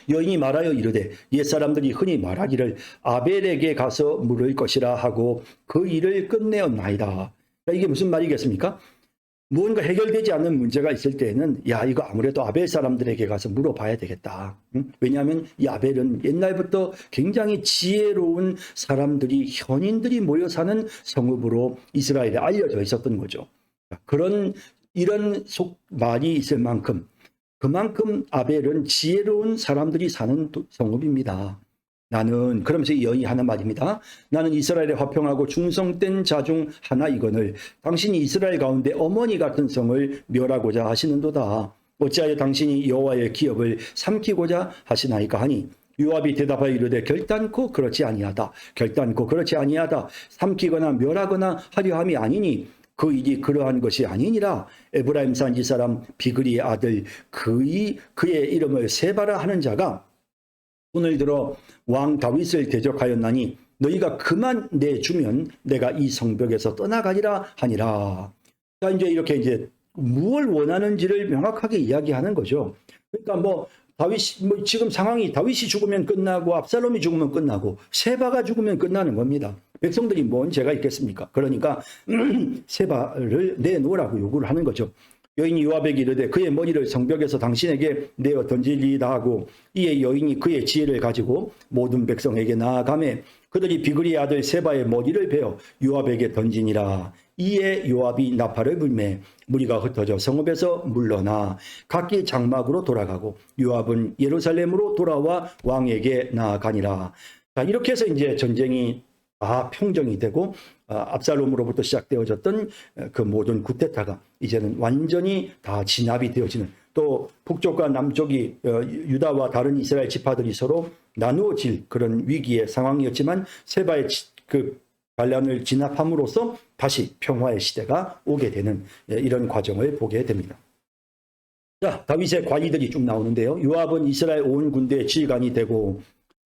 여인이 말하여 이르되 옛사람들이 흔히 말하기를 아벨에게 가서 물을 것이라 하고 그 일을 끝내었나이다. 이게 무슨 말이겠습니까? 무언가 해결되지 않는 문제가 있을 때에는 야, 이거 아무래도 아벨 사람들에게 가서 물어봐야 되겠다. 왜냐하면 이 아벨은 옛날부터 굉장히 지혜로운 사람들이, 현인들이 모여 사는 성읍으로 이스라엘에 알려져 있었던 거죠. 이런 말이 있을 만큼, 그만큼 아벨은 지혜로운 사람들이 사는 성읍입니다. 나는, 그러면서 이 여인이 하는 말입니다. 나는 이스라엘의 화평하고 충성된 자 중 하나이거늘 당신이 이스라엘 가운데 어머니 같은 성을 멸하고자 하시는도다. 어찌하여 당신이 여호와의 기업을 삼키고자 하시나이까 하니 요압이 대답하여 이르되 결단코 그렇지 아니하다. 결단코 그렇지 아니하다. 삼키거나 멸하거나 하려 함이 아니니 그 일이 그러한 것이 아니니라. 에브라임 산지 사람 비그리의 아들 그의 이름을 세바라 하는 자가 손을 들어 왕 다윗을 대적하였나니 너희가 그만 내주면 내가 이 성벽에서 떠나가리라 하니라. 자, 이제 이렇게 이제 무엇을 원하는지를 명확하게 이야기하는 거죠. 그러니까 지금 상황이 다윗이 죽으면 끝나고 압살롬이 죽으면 끝나고 세바가 죽으면 끝나는 겁니다. 백성들이 뭔 죄가 있겠습니까? 그러니까 세바를 내놓으라고 요구를 하는 거죠. 여인이 요압에게 이르되 그의 머리를 성벽에서 당신에게 내어 던지리이다 하고 이에 여인이 그의 지혜를 가지고 모든 백성에게 나아가매 그들이 비그리의 아들 세바의 머리를 베어 요압에게 던지니라. 이에 요압이 나팔을 불매 무리가 흩어져 성읍에서 물러나 각기 장막으로 돌아가고 요압은 예루살렘으로 돌아와 왕에게 나아가니라. 자, 이렇게 해서 이제 전쟁이 평정이 되고 압살롬으로부터 시작되어졌던 그 모든 쿠데타가 이제는 완전히 다 진압이 되어지는, 또 북쪽과 남쪽이 유다와 다른 이스라엘 지파들이 서로 나누어질 그런 위기의 상황이었지만 세바의 그 반란을 진압함으로써 다시 평화의 시대가 오게 되는 이런 과정을 보게 됩니다. 자, 다윗의 관리들이 쭉 나오는데요. 요압은 이스라엘 온 군대의 지휘관이 되고,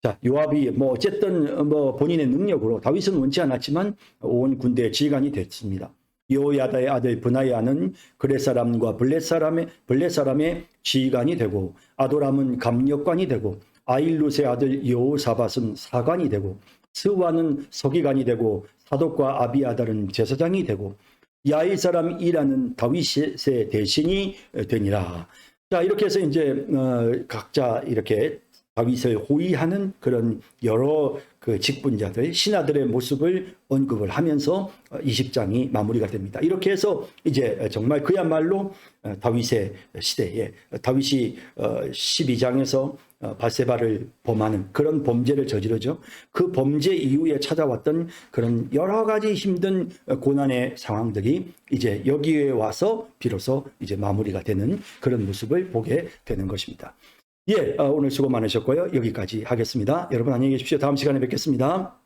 자, 요압이 어쨌든 본인의 능력으로 다윗은 원치 않았지만 온 군대의 지휘관이 됐습니다. 여호야다의 아들 브나야는 그렛 사람과 블렛 사람의 지휘관이 되고, 아도람은 감력관이 되고, 아일룻의 아들 여호사밧은 사관이 되고, 스와는 서기관이 되고, 사독과 아비아달은 제사장이 되고, 야일 사람 이라는 다윗의 대신이 되니라. 자, 이렇게 해서 이제 각자 이렇게 다윗을 호위하는 그런 여러 그 직분자들, 신하들의 모습을 언급을 하면서 20장이 마무리가 됩니다. 이렇게 해서 이제 정말 그야말로 다윗의 시대에 다윗이 12장에서 밧세바를 범하는 그런 범죄를 저지르죠. 그 범죄 이후에 찾아왔던 그런 여러 가지 힘든 고난의 상황들이 이제 여기에 와서 비로소 이제 마무리가 되는 그런 모습을 보게 되는 것입니다. 오늘 수고 많으셨고요. 여기까지 하겠습니다. 여러분 안녕히 계십시오. 다음 시간에 뵙겠습니다.